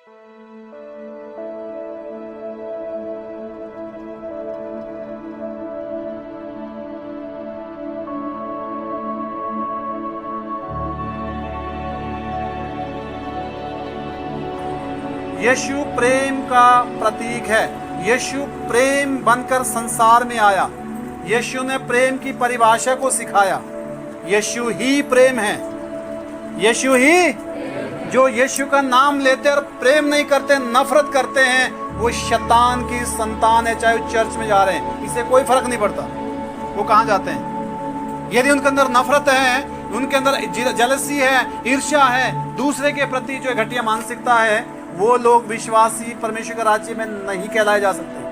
यीशु प्रेम का प्रतीक है। यीशु प्रेम बनकर संसार में आया। यीशु ने प्रेम की परिभाषा को सिखाया। यीशु ही प्रेम है। यीशु ही, जो यीशु का नाम लेते और प्रेम नहीं करते, नफरत करते हैं, वो शैतान की संतान है। चाहे वो चर्च में जा रहे हैं, इसे कोई फर्क नहीं पड़ता वो कहाँ जाते हैं। यदि उनके अंदर नफरत है, उनके अंदर जलसी है, ईर्ष्या है, दूसरे के प्रति जो घटिया मानसिकता है, वो लोग विश्वासी परमेश्वर के राज्य में नहीं कहलाए जा सकते।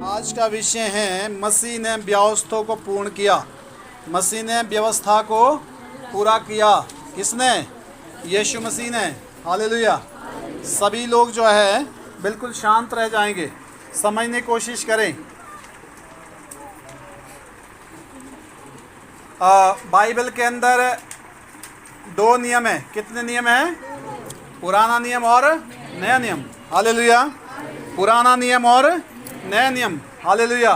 आज का विषय है, मसीह ने व्यवस्था को पूर्ण किया। मसीह ने व्यवस्था को पूरा किया। किसने? यीशु मसीह ने। हालेलुया। सभी लोग जो है बिल्कुल शांत रह जाएंगे, समझने की कोशिश करें। बाइबल के अंदर दो नियम है। कितने नियम हैं? पुराना नियम और नया नियम। हालेलुया। पुराना नियम और नया नियम। हालेलुया।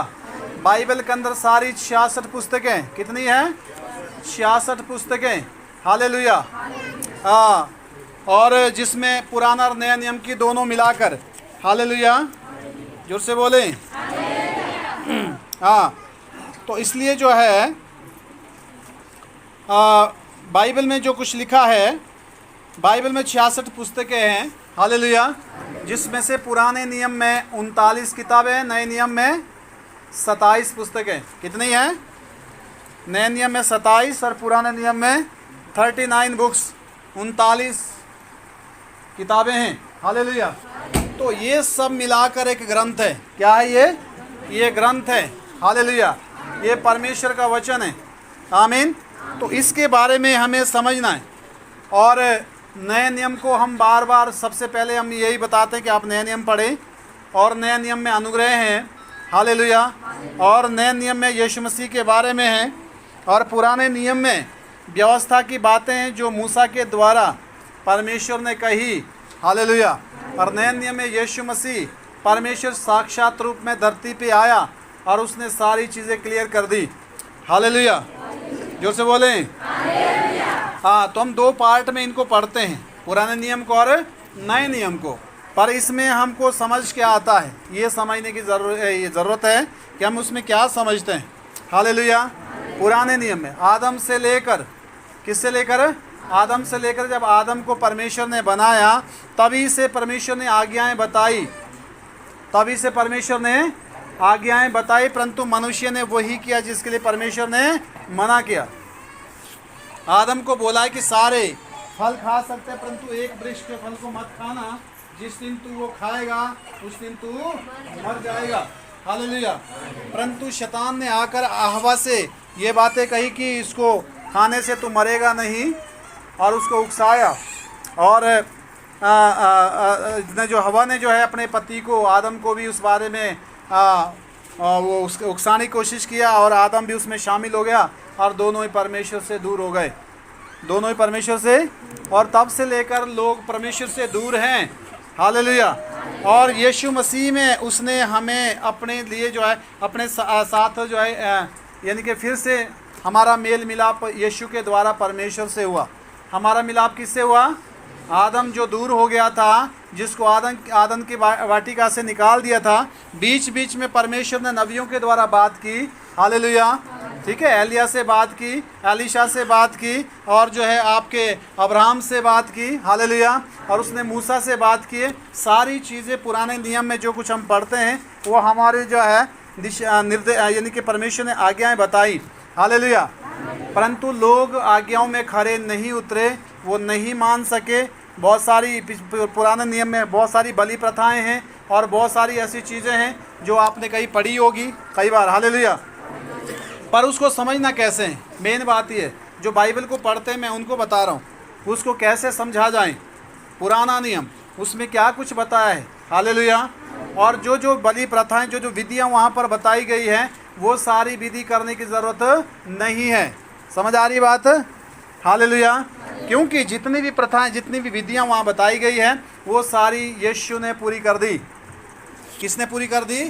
बाइबल के अंदर सारी 66 पुस्तकें, कितनी हैं? 66 पुस्तकें। हालेलुया। हाँ, और जिसमें पुराना और नया नियम की दोनों मिलाकर। हालेलुया। जोर से बोले। हाँ, तो इसलिए जो है बाइबल में जो कुछ लिखा है, बाइबल में 66 पुस्तकें हैं। हालेलुया। जिसमें से पुराने नियम में 39 किताबें, नए नियम में 27 पुस्तकें। कितनी हैं? नए नियम में 27 और पुराने नियम में 39 बुक्स, 39 किताबें हैं। हालेलुया। तो ये सब मिलाकर एक ग्रंथ है। क्या है ये? ये ग्रंथ है। हालेलुया। ये परमेश्वर का वचन है। आमीन। तो इसके बारे में हमें समझना है। और नए नियम को हम बार बार, सबसे पहले हम यही बताते हैं कि आप नए नियम पढ़ें। और नए नियम में अनुग्रह हैं। हालेलुया। और नए नियम में यीशु मसीह के बारे में है। और पुराने नियम में व्यवस्था की बातें हैं जो मूसा के द्वारा परमेश्वर ने कही। हालेलुया। और नए नियम में यीशु मसीह, परमेश्वर साक्षात रूप में धरती पे आया और उसने सारी चीज़ें क्लियर कर दी। हालेलुया। जोर से बोलें। हाँ, तो हम दो पार्ट में इनको पढ़ते हैं, पुराने नियम को और नए नियम को। पर इसमें हमको समझ क्या आता है, ये समझने की ज़रूरत है कि हम उसमें क्या समझते हैं। हालेलुया। पुराने नियम में आदम से लेकर, किससे लेकर? आदम से लेकर जब आदम को परमेश्वर ने बनाया, तभी से परमेश्वर ने आज्ञाएं बताई। तभी से परमेश्वर ने आज्ञाएं बताई, परंतु मनुष्य ने वही किया जिसके लिए परमेश्वर ने मना किया। आदम को बोला है कि सारे फल खा सकते हैं, परंतु एक वृक्ष के फल को मत खाना, जिस दिन तू वो खाएगा उस दिन तू मर जाएगा। हालेलुया। परंतु शैतान ने आकर हवा से ये बातें कही कि इसको खाने से तू मरेगा नहीं, और उसको उकसाया। और जो हवा ने जो है अपने पति को, आदम को भी उस बारे में वो उसको उकसाने की कोशिश किया, और आदम भी उसमें शामिल हो गया, और दोनों ही परमेश्वर से दूर हो गए। दोनों ही परमेश्वर से, और तब से लेकर लोग परमेश्वर से दूर हैं। हालेलुया। और यीशु मसीह में उसने हमें अपने लिए जो है, अपने साथ जो है, यानी कि फिर से हमारा मेल मिलाप यीशु के द्वारा परमेश्वर से हुआ। हमारा मिलाप किससे हुआ? आदम जो दूर हो गया था, जिसको आदम की वाटिका से निकाल दिया था, बीच बीच में परमेश्वर ने नबियों के द्वारा बात की। हालेलुया। ठीक है, एलिया से बात की, एलीशा से बात की, और जो है आपके अब्राहम से बात की। हालेलुया। और उसने मूसा से बात की। सारी चीज़ें पुराने नियम में जो कुछ हम पढ़ते हैं वो हमारे जो है दिशा निर्देश यानी कि परमेश्वर ने आज्ञाएं बताई। हालेलुया। परंतु लोग आज्ञाओं में खरे नहीं उतरे, वो नहीं मान सके। बहुत सारी पुराने नियम में बहुत सारी बलि प्रथाएं हैं और बहुत सारी ऐसी चीज़ें हैं जो आपने कहीं पढ़ी होगी कई बार। हालेलुया। पर उसको समझना कैसे है, मेन बात ये है। जो बाइबल को पढ़ते हैं मैं उनको बता रहा हूँ, उसको कैसे समझा जाए। पुराना नियम उसमें क्या कुछ बताया है। हालेलुया। और जो जो बलि प्रथाएं, जो जो विधियाँ वहाँ पर बताई गई हैं, वो सारी विधि करने की ज़रूरत नहीं है। समझ आ रही बात। हालेलुया। क्योंकि जितनी भी प्रथाएं, जितनी भी विधियाँ वहाँ बताई गई हैं, वो सारी यीशु ने पूरी कर दी। किसने पूरी कर दी?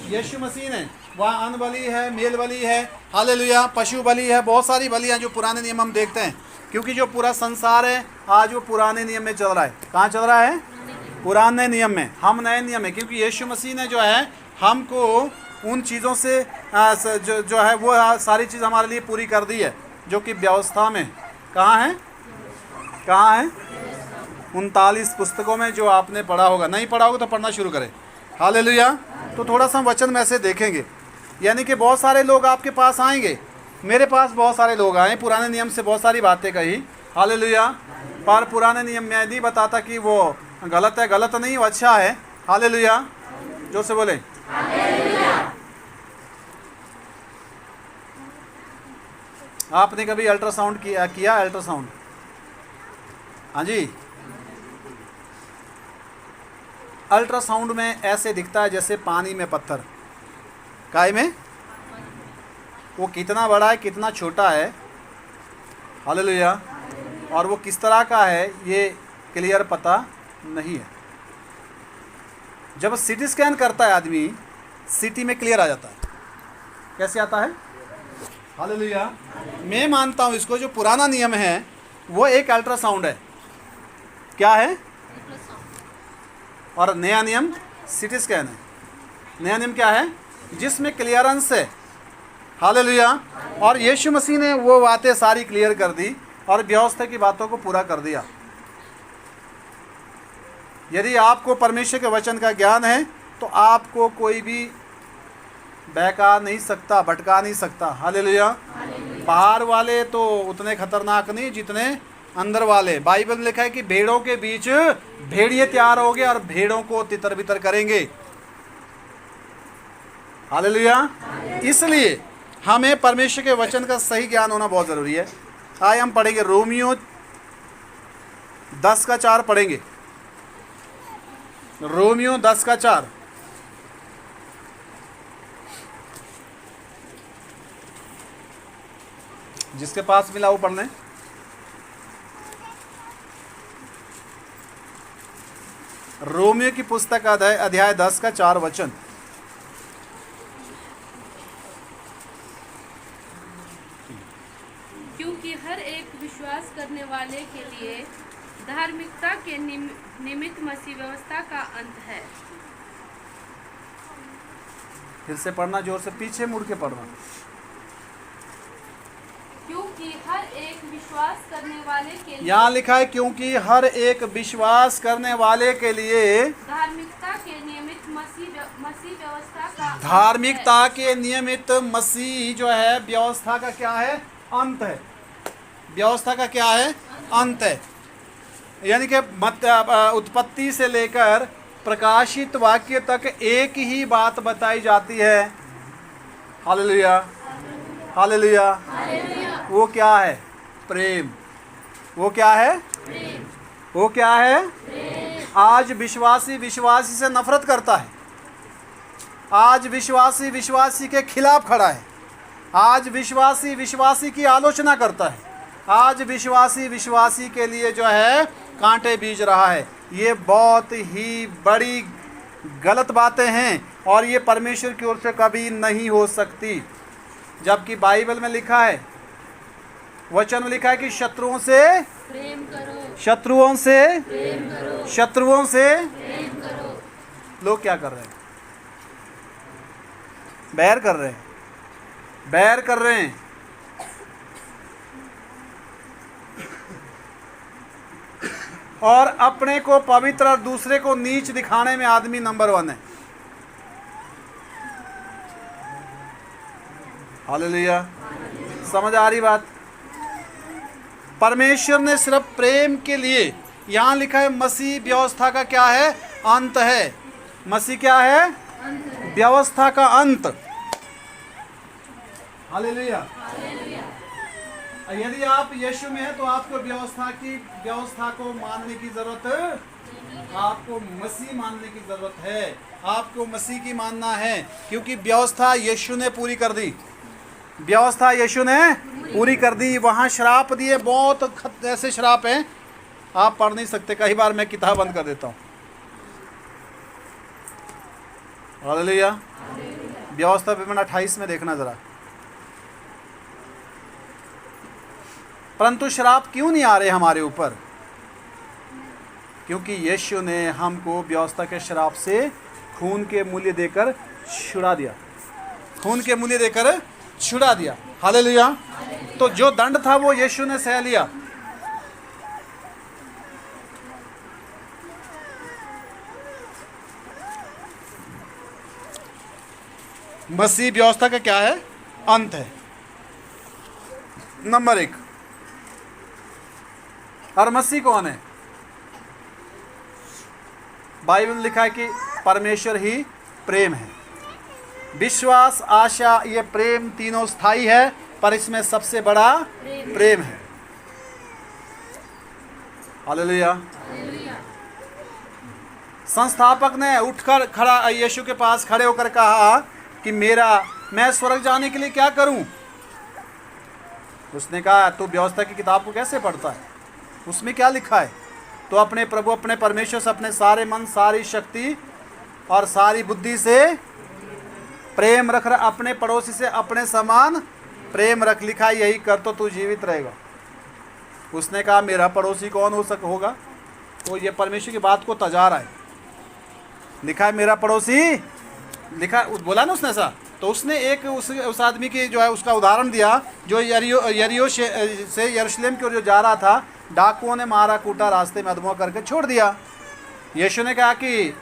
यीशु मसीह ने। वहाँ अन्न बलि है, मेल बलि है, हालेलुया, पशु बलि है, बहुत सारी बलियाँ जो पुराने नियम हम देखते हैं। क्योंकि जो पूरा संसार है आज वो पुराने नियम में चल रहा है। कहाँ चल रहा है? पुराने नियम में। हम नए नियम में, क्योंकि यीशु मसीह ने जो है हमको उन चीज़ों से जो है वो सारी चीज़ हमारे लिए पूरी कर दी है, जो कि व्यवस्था में कहाँ है? कहाँ है? 39 पुस्तकों में, जो आपने पढ़ा होगा। नहीं पढ़ा होगा तो पढ़ना शुरू करें। हालेलुया। तो थोड़ा सा हम वचन में से देखेंगे। यानी कि बहुत सारे लोग आपके पास आएंगे, मेरे पास बहुत सारे लोग आए, पुराने नियम से बहुत सारी बातें कही। हालेलुया। पर पुराने नियम में नहीं बताता कि वो गलत है, गलत नहीं, वो अच्छा है। हालेलुया। जो से बोले आपने कभी अल्ट्रासाउंड किया अल्ट्रासाउंड? हाँ जी। अल्ट्रासाउंड में ऐसे दिखता है जैसे पानी में पत्थर। काय में? वो कितना बड़ा है, कितना छोटा है। हालेलुया। और वो किस तरह का है ये क्लियर पता नहीं है। जब सीटी स्कैन करता है आदमी, सीटी में क्लियर आ जाता है। कैसे आता है? हालेलुया। मैं मानता हूँ इसको, जो पुराना नियम है वो एक अल्ट्रासाउंड है। क्या है? और नया नियम सीटी स्कैन है। नया नियम क्या है? जिसमें क्लियरेंस है। हालेलुया। और यीशु मसीह ने वो बातें सारी क्लियर कर दी और व्यवस्था की बातों को पूरा कर दिया। यदि आपको परमेश्वर के वचन का ज्ञान है तो आपको कोई भी बहका नहीं सकता, भटका नहीं सकता। हालेलुया। बाहर वाले तो उतने खतरनाक नहीं जितने अंदर वाले। बाइबल में लिखा है कि भेड़ों के बीच भेड़िए तैयार होंगे और भेड़ों को तितर बितर करेंगे। हालेलुया। इसलिए हमें परमेश्वर के वचन का सही ज्ञान होना बहुत ज़रूरी है। आज हम पढ़ेंगे रोमियो 10:4 पढ़ेंगे। रोमियो 10:4। जिसके पास मिला वो पढ़ लें। रोमियो की पुस्तक अध्याय 10:4 वचन। क्योंकि हर एक विश्वास करने वाले के लिए धार्मिकता के निमित्त मसीह व्यवस्था का अंत है। फिर से पढ़ना, जोर से, पीछे मुड़ के पढ़ना। क्योंकि हर एक विश्वास करने वाले के लिए, यहाँ लिखा है क्योंकि हर एक विश्वास करने वाले के लिए धार्मिकता के निमित्त मसीह व्यवस्था का धार्मिकता के नियमित मसीह जो है व्यवस्था का क्या है? अंत है। व्यवस्था का क्या है? अंत है। यानी कि उत्पत्ति से लेकर प्रकाशित वाक्य तक एक ही बात बताई जाती है। हालेलुया। हालेलुया। वो क्या है? प्रेम। वो क्या है? प्रेम। वो क्या है? प्रेम। आज विश्वासी से नफरत करता है। आज विश्वासी के खिलाफ खड़ा है। आज विश्वासी की आलोचना करता है। आज विश्वासी के लिए जो है कांटे बीज रहा है। ये बहुत ही बड़ी गलत बातें हैं और ये परमेश्वर की ओर से कभी नहीं हो सकती। जबकि बाइबल में लिखा है, वचन में लिखा है कि शत्रुओं से प्रेम करो, शत्रुओं से प्रेम करो, शत्रुओं से प्रेम करो। लोग क्या कर रहे हैं? बैर कर रहे हैं। बैर कर रहे हैं। और अपने को पवित्र और दूसरे को नीच दिखाने में आदमी नंबर 1 है। हालेलुया। समझ आ रही बात? परमेश्वर ने सिर्फ प्रेम के लिए, यहाँ लिखा है मसीह व्यवस्था का क्या है? अंत है। मसीह क्या है? व्यवस्था का अंत। हालेलुया। यदि आप यीशु में हैं तो आपको व्यवस्था को मानने की जरूरत, आपको मसीह मानने की जरूरत है। आपको मसीह की मानना है, क्योंकि व्यवस्था यीशु ने पूरी कर दी। व्यवस्था यीशु ने पूरी कर दी। वहाँ श्राप दिए, बहुत ऐसे श्राप हैं आप पढ़ नहीं सकते। कई बार मैं किताब बंद कर देता हूँ। हालेलुया। व्यवस्था विवरण 28 में देखना जरा। परंतु श्राप क्यों नहीं आ रहे हमारे ऊपर? क्योंकि यीशु ने हमको व्यवस्था के श्राप से खून के मूल्य देकर छुड़ा दिया। खून के मूल्य देकर छुड़ा दिया। हालेलुया। तो जो दंड था वो यीशु ने सह लिया। मसीह व्यवस्था का क्या है? अंत है, नंबर 1। और मसीह कौन है? बाइबल में लिखा है कि परमेश्वर ही प्रेम है। विश्वास, आशा, ये प्रेम तीनों स्थायी है, पर इसमें सबसे बड़ा प्रेम है। हालेलुया। संस्थापक ने उठकर खड़ा यीशु के पास खड़े होकर कहा कि मैं स्वर्ग जाने के लिए क्या करूं? उसने कहा, तू व्यवस्था की किताब को कैसे पढ़ता है? उसमें क्या लिखा है? तो अपने प्रभु, अपने परमेश्वर से अपने सारे मन, सारी शक्ति और सारी बुद्धि से प्रेम रख। अपने पड़ोसी से अपने समान प्रेम रख। लिखा यही कर तो तू जीवित रहेगा। उसने कहा, मेरा पड़ोसी कौन होगा? तो ये परमेश्वर की बात को तजा रहा है। लिखा है मेरा पड़ोसी, लिखा बोला ना उसने ऐसा। तो उसने एक उस आदमी की जो है उसका उदाहरण दिया, जो यरीहो से यरूशलेम की ओर जो जा रहा था। डाकुओं ने मारा कूटा, रास्ते में अधमरा करके छोड़ दिया। यीशु ने कहा कि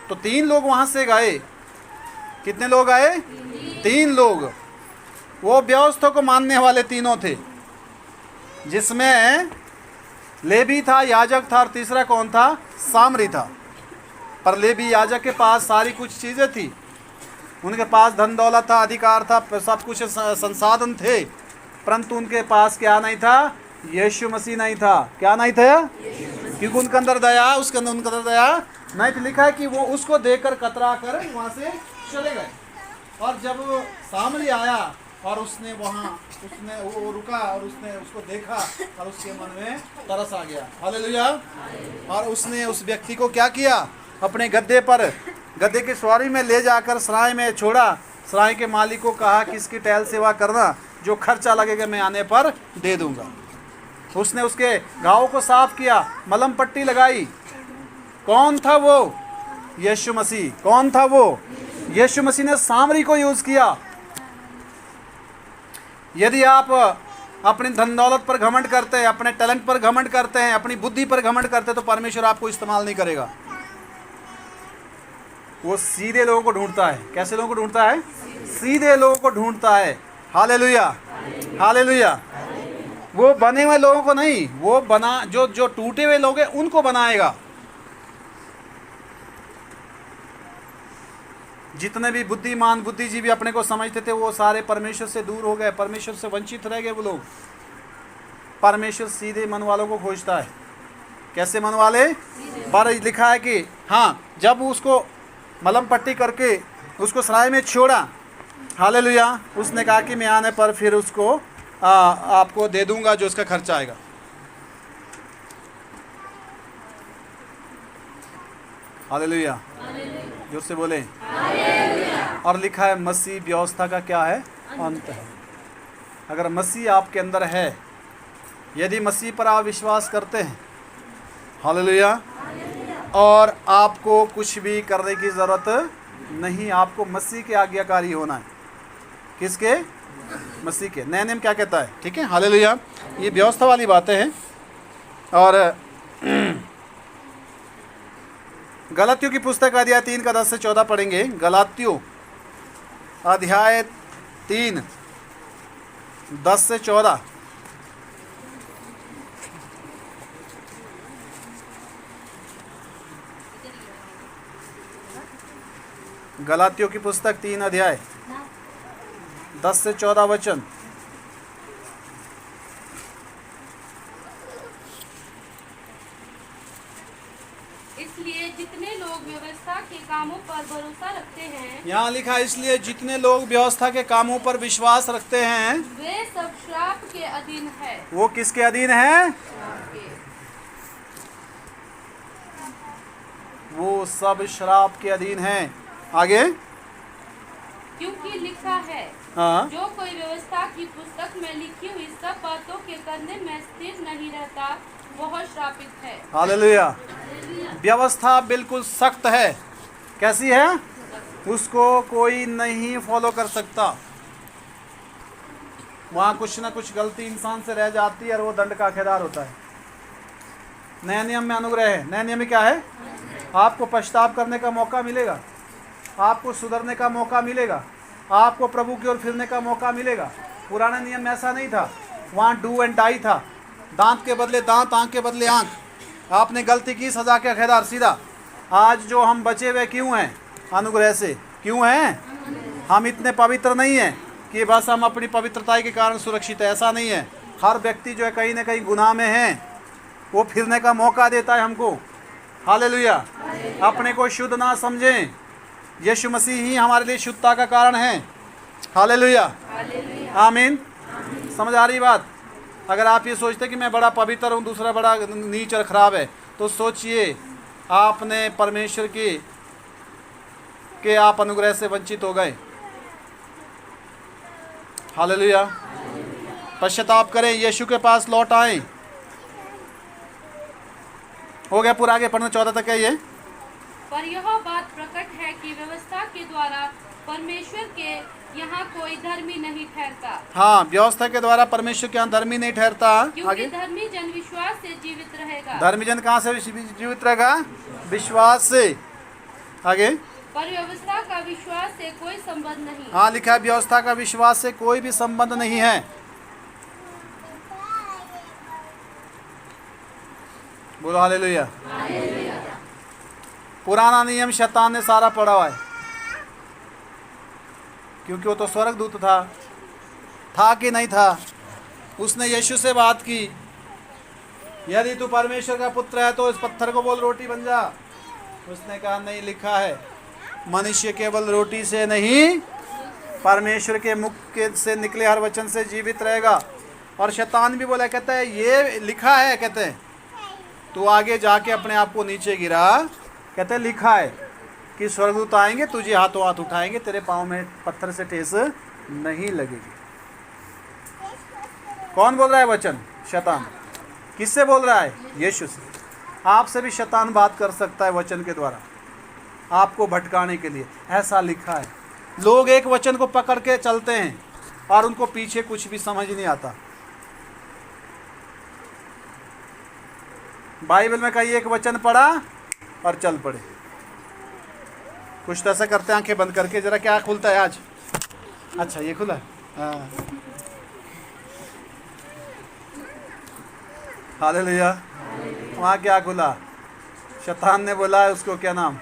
तो 3 लोग वहाँ से गए। कितने लोग आए? 3 लोग। वो व्यवस्था को मानने वाले तीनों थे, जिसमें लेवी था, याजक था, और तीसरा कौन था? सामरी था। पर लेवी याजक के पास सारी कुछ चीज़ें थी, उनके पास धन दौलत था, अधिकार था, सब कुछ संसाधन थे, परंतु उनके पास क्या नहीं था? यीशु मसीह नहीं था। क्या नहीं था? क्योंकि उनके अंदर दया, उनके अंदर दया नहीं थी। लिखा है कि वो उसको देखकर कतरा कर वहाँ से चले गए। और जब सामरी आया और उसने वो रुका और उसने उसको देखा और उसके मन में तरस आ गया। हालेलुया। और उसने उस व्यक्ति को क्या किया? अपने गद्दे की सवारी में ले जाकर सराय में छोड़ा। सराय के मालिक को कहा कि इसकी टहल सेवा करना, जो खर्चा लगेगा मैं आने पर दे दूंगा। उसने उसके घाव को साफ किया, मलम पट्टी लगाई। कौन था वो? यीशु मसीह। कौन था वो? यीशु मसीह ने सामरी को यूज किया। यदि आप अपनी धन दौलत पर घमंड करते हैं, अपने टैलेंट पर घमंड करते हैं, अपनी बुद्धि पर घमंड करते हैं, तो परमेश्वर आपको इस्तेमाल नहीं करेगा। वो सीधे लोगों को ढूंढता है। कैसे लोगों को ढूंढता है? सीधे लोगों को ढूंढता है। हालेलुया। हालेलुया। वो बने हुए लोगों को नहीं, वो जो टूटे हुए लोग हैं उनको बनाएगा। जितने भी बुद्धिमान बुद्धिजीवी अपने को समझते थे, वो सारे परमेश्वर से दूर हो गए, परमेश्वर से वंचित रह गए वो लोग। परमेश्वर सीधे मन वालों को खोजता है। कैसे मन वाले? पर लिखा है कि हाँ, जब उसको मलम पट्टी करके उसको सराय में छोड़ा, हालेलुया, उसने कहा कि मैं आने पर फिर उसको आपको दे दूंगा जो उसका खर्चा आएगा। हालेलुया। जोर से बोले। और लिखा है मसीह व्यवस्था का क्या है? अंत है। अगर मसीह आपके अंदर है, यदि मसीह पर आप विश्वास करते हैं, हालेलुया, और आपको कुछ भी करने की ज़रूरत नहीं, आपको मसीह के आज्ञाकारी होना है। किसके? मसीह के। नया नियम क्या कहता है? ठीक है, हालेलुया। ये व्यवस्था वाली बातें हैं। और गलातियों की पुस्तक अध्याय 3 का 10 से 14 पढ़ेंगे। गलातियों अध्याय 3 10 से 14। गलातियों की पुस्तक 3 अध्याय 10 से 14 वचन। इसलिए जितने लोग व्यवस्था के कामों पर भरोसा रखते हैं, यहाँ लिखा है, इसलिए जितने लोग व्यवस्था के कामों पर विश्वास रखते हैं वे सब श्राप के अधीन है। वो किसके अधीन है? श्राप के। वो सब श्राप के अधीन हैं। आगे। क्योंकि लिखा है, हाँ, जो कोई व्यवस्था की पुस्तक में लिखी हुई सब बातों के करने में स्थिर नहीं रहता, वह श्रापित है। हालेलुया। व्यवस्था बिल्कुल सख्त है। कैसी है? उसको कोई नहीं फॉलो कर सकता। वहाँ कुछ ना कुछ गलती इंसान से रह जाती है और वो दंड का हकदार होता है। नए नियम में अनुग्रह है। नए नियम में क्या है? आपको पश्चाताप करने का मौका मिलेगा, आपको सुधरने का मौका मिलेगा, आपको प्रभु की ओर फिरने का मौका मिलेगा। पुराने नियम में ऐसा नहीं था। वहाँ डू एंड डाई था। दांत के बदले दांत, आंख के बदले आंख। आपने गलती की, सजा के हकदार सीधा। आज जो हम बचे हुए क्यों हैं? अनुग्रह से। क्यों हैं? हम इतने पवित्र नहीं हैं कि बस हम अपनी पवित्रता के कारण सुरक्षित है। ऐसा नहीं है। हर व्यक्ति जो है कहीं ना कहीं गुनाह में है। वो फिरने का मौका देता है हमको। हालेलुया। अपने को शुद्ध ना समझें। यीशु मसीह ही हमारे लिए शुद्धता का कारण है। हालेलुया। आमीन। समझ आ रही बात? अगर आप ये सोचते कि मैं बड़ा पवित्र हूँ, दूसरा बड़ा नीच और खराब है, तो सोचिए आपने परमेश्वर के आप अनुग्रह से वंचित हो गए। हालेलुया। पश्चाताप करें, यीशु के पास लौट आएं। हो गया पूरा? आगे पढ़ना 14 तक है ये। पर यह बात प्रकट है कि व्यवस्था के द्वारा परमेश्वर के यहाँ कोई धर्मी नहीं ठहरता। हाँ, व्यवस्था के द्वारा परमेश्वर के यहाँ धर्मी नहीं ठहरता। क्योंकि धर्मी जन विश्वास से जीवित रहेगा। धर्मी जन कहाँ से जीवित रहेगा? विश्वास से। आगे। पर व्यवस्था का विश्वास से कोई संबंध नहीं। हाँ, लिखा है व्यवस्था का विश्वास से कोई भी संबंध नहीं है। बोलो हालेलुया। पुराना नियम शैतान ने सारा पढ़ा हुआ है, क्योंकि वो तो स्वर्गदूत था कि नहीं था? उसने यीशु से बात की, यदि तू परमेश्वर का पुत्र है तो इस पत्थर को बोल रोटी बन जा। उसने कहा नहीं, लिखा है मनुष्य केवल रोटी से नहीं, परमेश्वर के मुख से निकले हर वचन से जीवित रहेगा। और शैतान भी बोला, कहता है ये लिखा है। कहते हैं तू आगे जाके अपने आप को नीचे गिरा। कहते हैं लिखा है कि स्वर्गदूत आएंगे, तुझे हाथों हाथ उठाएंगे, तेरे पाँव में पत्थर से ठेस नहीं लगेगी। कौन बोल रहा है वचन? शैतान। किससे बोल रहा है? यीशु से। आपसे भी शैतान बात कर सकता है वचन के द्वारा, आपको भटकाने के लिए। ऐसा लिखा है। लोग एक वचन को पकड़ के चलते हैं और उनको पीछे कुछ भी समझ नहीं आता। बाइबल में कहीं एक वचन पढ़ा और चल पड़े। कुछ तो ऐसा करते हैं आंखें बंद करके। जरा क्या खुलता है आज? अच्छा, ये खुला है। हाँ, हालेलुया। वहाँ क्या खुला? शैतान ने बोला है उसको, क्या नाम?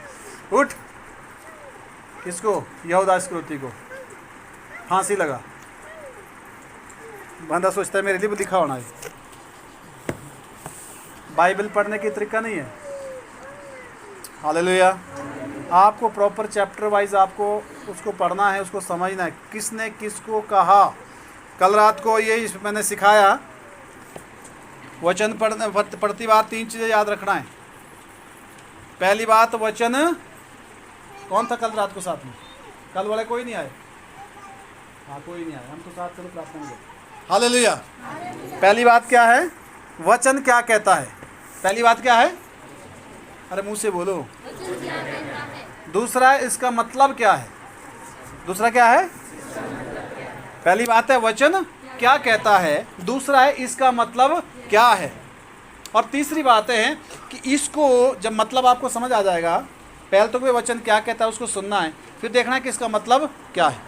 उठ। किसको? यहूदा इस्करियोती को फांसी लगा। बंदा सोचता है मेरे लिए भी लिखा होना है। बाइबल पढ़ने की तरीका नहीं है। हालेलुया। आपको प्रॉपर चैप्टर वाइज आपको उसको पढ़ना है, उसको समझना है किसने किसको कहा। कल रात को ये मैंने सिखाया, वचन पढ़ती बार 3 चीज़ें याद रखना है। पहली बात, वचन कौन था कल रात को साथ में? कल वाले कोई नहीं आए? हाँ, कोई नहीं आए। हम तो साथ चलो प्रार्थना में। हालेलुया। पहली बात क्या है? वचन क्या कहता है? पहली बात क्या है? अरे मुंह से बोलो। दूसरा, इसका मतलब क्या है? दूसरा क्या है? पहली बात है वचन क्या कहता है, दूसरा है इसका मतलब क्या है, और तीसरी बात है कि इसको जब मतलब आपको समझ आ जाएगा, पहले तो कोई वचन क्या कहता है उसको सुनना है, फिर देखना है कि इसका मतलब क्या है।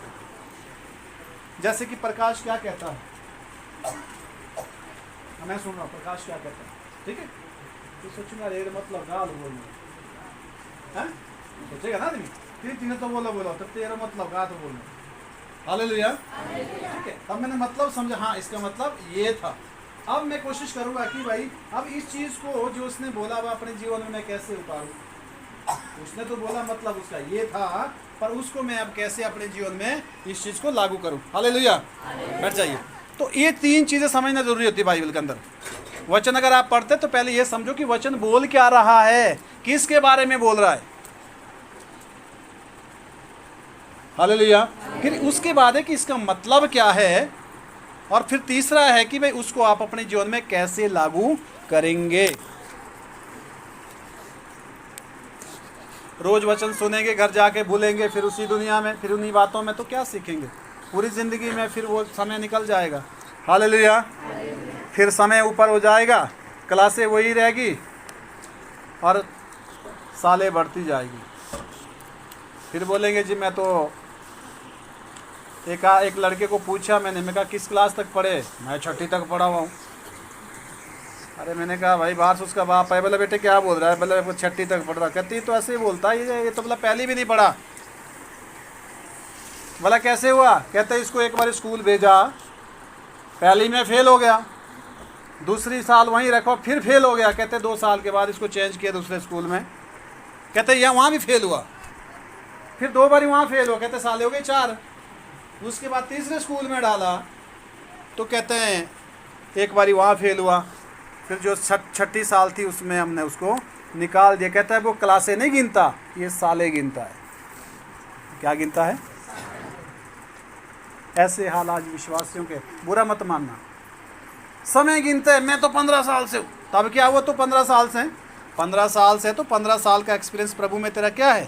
जैसे कि प्रकाश क्या कहता है, मैं सुन रहा हूँ प्रकाश क्या कहता है, ठीक है। तो सोचूंगा अरे मतलब गाल बोलना है, सोचेगा ना आदमी, फिर तीन तो बोला तब तेरा मतलब गा तो बोलना। हालेलुया, ठीक है। तब मैंने मतलब समझा, हाँ इसका मतलब ये था। अब मैं कोशिश करूंगा कि भाई अब इस चीज को जो उसने बोला वह अपने जीवन में मैं कैसे उतारूं। उसने तो बोला मतलब उसका ये था, पर उसको मैं अब कैसे अपने जीवन में इस चीज को लागू करूं। हालेलुया, बैठ जाइए। तो ये तीन चीजें समझना जरूरी होती है बाइबल के अंदर। वचन अगर आप पढ़ते तो पहले ये समझो कि वचन बोल क्या रहा है, किसके बारे में बोल रहा है। हालेलुया। फिर उसके बाद है कि इसका मतलब क्या है, और फिर तीसरा है कि भाई उसको आप अपने जीवन में कैसे लागू करेंगे। रोज वचन सुनेंगे, घर जाके भूलेंगे, फिर उसी दुनिया में, फिर उन्हीं बातों में, तो क्या सीखेंगे पूरी जिंदगी में। फिर वो समय निकल जाएगा। हालेलुया। फिर समय ऊपर हो जाएगा, क्लासें वही रहेगी और सालें बढ़ती जाएगी। फिर बोलेंगे जी मैं तो एक लड़के को पूछा मैं कहा किस क्लास तक पढ़े, मैं 6ठी तक पढ़ा हुआ हूँ। अरे मैंने कहा भाई बाहर से उसका बाप है, बोला बेटे क्या बोल रहा है, बोला 6ठी तक पढ़ रहा। कहती तो ऐसे ही बोलता है, ये तो बोला पहली भी नहीं पढ़ा। बोला कैसे हुआ, कहते इसको एक बार स्कूल भेजा, पहली में फेल हो गया, दूसरी साल वहीं रखो, फिर फेल हो गया। कहते 2 साल के बाद इसको चेंज किया दूसरे स्कूल में। कहते यहाँ वहाँ भी फेल हुआ, फिर 2 बार वहाँ फेल हुआ। कहते साल हो गए 4। उसके बाद तीसरे स्कूल में डाला तो कहते हैं एक बारी वहाँ फेल हुआ, फिर जो 6ठी साल थी उसमें हमने उसको निकाल दिया। कहता है वो क्लासें नहीं गिनता, ये साले गिनता है। क्या गिनता है? ऐसे हाल आज विश्वासियों के, बुरा मत मानना। समय गिनते हैं, मैं तो 15 साल से हूँ। तब क्या हुआ तो 15 साल से? 15 साल से तो 15 साल का एक्सपीरियंस प्रभु में तेरा क्या है?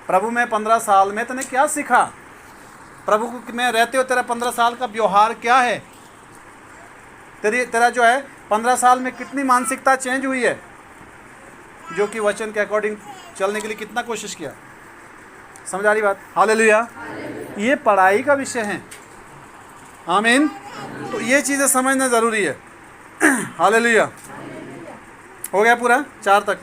प्रभु में 15 साल में तूने क्या सीखा? प्रभु में रहते हो तेरा 15 साल का व्यवहार क्या है? तेरा जो है 15 साल में कितनी मानसिकता चेंज हुई है, जो कि वचन के अकॉर्डिंग चलने के लिए कितना कोशिश किया। समझ आ रही बात? हालेलुया। ये पढ़ाई का विषय है। आमीन। तो ये चीज़ें समझना ज़रूरी है। हालेलुया। हो गया पूरा 4 तक,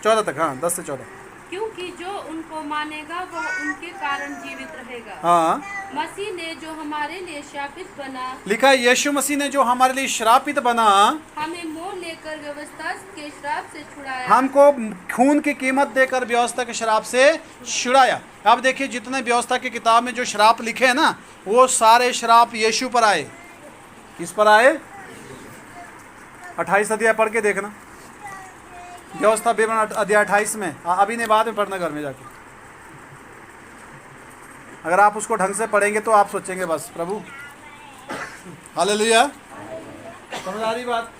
14 तक, हाँ 10 से 14। क्योंकि जो उनको मानेगा वह उनके कारण जीवित रहेगा। हाँ, मसीह ने जो हमारे लिए शापित बना, लिखा है यीशु मसीह ने जो हमारे लिए श्रापित बना, हमें मोह लेकर व्यवस्था के श्राप से छुड़ाया। हमको खून की कीमत देकर व्यवस्था के श्राप से छुड़ाया। अब देखिए जितने व्यवस्था की किताब में जो श्राप लिखे हैं ना, वो सारे श्राप यीशु पर आए। किस पर आए? 28 अध्याय पढ़ के देखना, व्यवस्था विवरण अध्याय 28 में। अभी ने बाद में पढ़ना घर में जाके। अगर आप उसको ढंग से पढ़ेंगे तो आप सोचेंगे बस प्रभु। हालेलुया। समझ आ रही बात?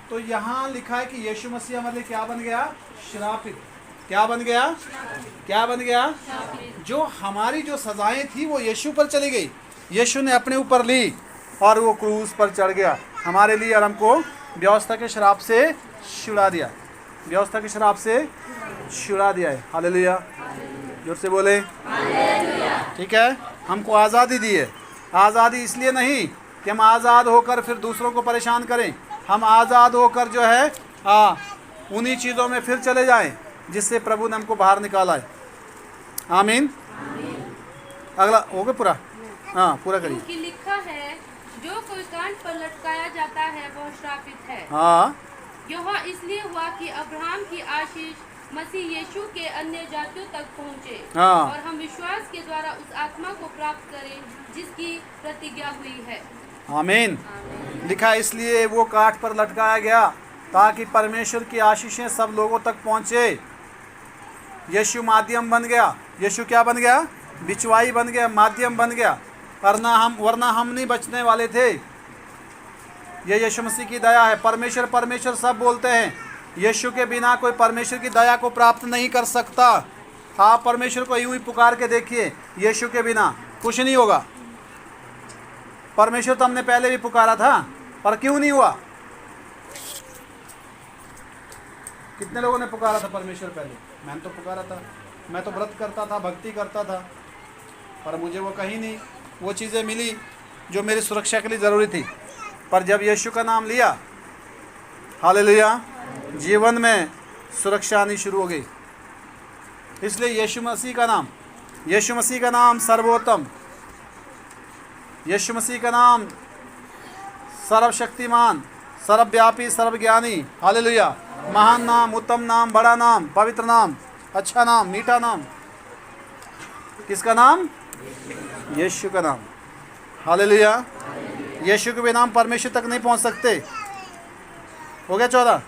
तो यहाँ लिखा है कि यीशु मसीह हमारे लिए क्या बन गया? श्रापित। क्या बन गया? क्या बन गया? जो हमारी जो सजाएं थी वो यीशु पर चली गई, यीशु ने अपने ऊपर ली और वो क्रूस पर चढ़ गया हमारे लिए, और हमको व्यवस्था के श्राप से छुड़ा दिया। व्यवस्था के श्राप से छुड़ा दिया है। हालेलुया। जोर से बोले हालेलुया। ठीक है, हमको आज़ादी दी है। आज़ादी इसलिए नहीं कि हम आज़ाद होकर फिर दूसरों को परेशान करें, हम आज़ाद होकर जो है उन्हीं चीज़ों में फिर चले जाएं जिससे प्रभु ने हमको बाहर निकाला है। आमीन। अगला हो गया पूरा? हाँ पूरा करिए। क्योंकि लिखा है जो कोई कांट पर लटकाया जाता है वह श्रापित है। हाँ, यह इसलिए हुआ कि अब्राहम की आशीष मसीह यीशु के अन्य जातियों तक पहुँचे, हाँ। और हम विश्वास के द्वारा उस आत्मा को प्राप्त करें जिसकी प्रतिज्ञा हुई है। आमीन। लिखा है इसलिए वो काठ पर लटकाया गया ताकि परमेश्वर की आशीषें सब लोगों तक पहुँचे। यीशु माध्यम बन गया। यीशु क्या बन गया? बिचवाई बन गया, माध्यम बन गया। वरना हम नहीं बचने वाले थे। ये यीशु मसीह की दया है। परमेश्वर परमेश्वर सब बोलते हैं, यीशु के बिना कोई परमेश्वर की दया को प्राप्त नहीं कर सकता। आप परमेश्वर को यूं ही पुकार के देखिए, यीशु के बिना कुछ नहीं होगा। परमेश्वर तो हमने पहले भी पुकारा था, पर क्यों नहीं हुआ? कितने लोगों ने पुकारा था परमेश्वर पहले? मैंने तो पुकारा था, मैं तो व्रत करता था, भक्ति करता था, पर मुझे वो कहीं नहीं वो चीज़ें मिली जो मेरी सुरक्षा के लिए ज़रूरी थी। पर जब यीशु का नाम लिया, हालेलुया, जीवन में सुरक्षा आनी शुरू हो गई। इसलिए यीशु मसीह का नाम, यीशु मसीह का नाम सर्वोत्तम, यीशु मसीह का नाम सर्वशक्तिमान, सर्वव्यापी, सर्वज्ञानी, हालेलुया, महान नाम, उत्तम नाम, बड़ा नाम, पवित्र नाम, अच्छा नाम, मीठा नाम। किसका नाम? यीशु का नाम, हालेलुया। यीशु के बिना हम परमेश्वर तक नहीं पहुंच सकते। हो गया 14।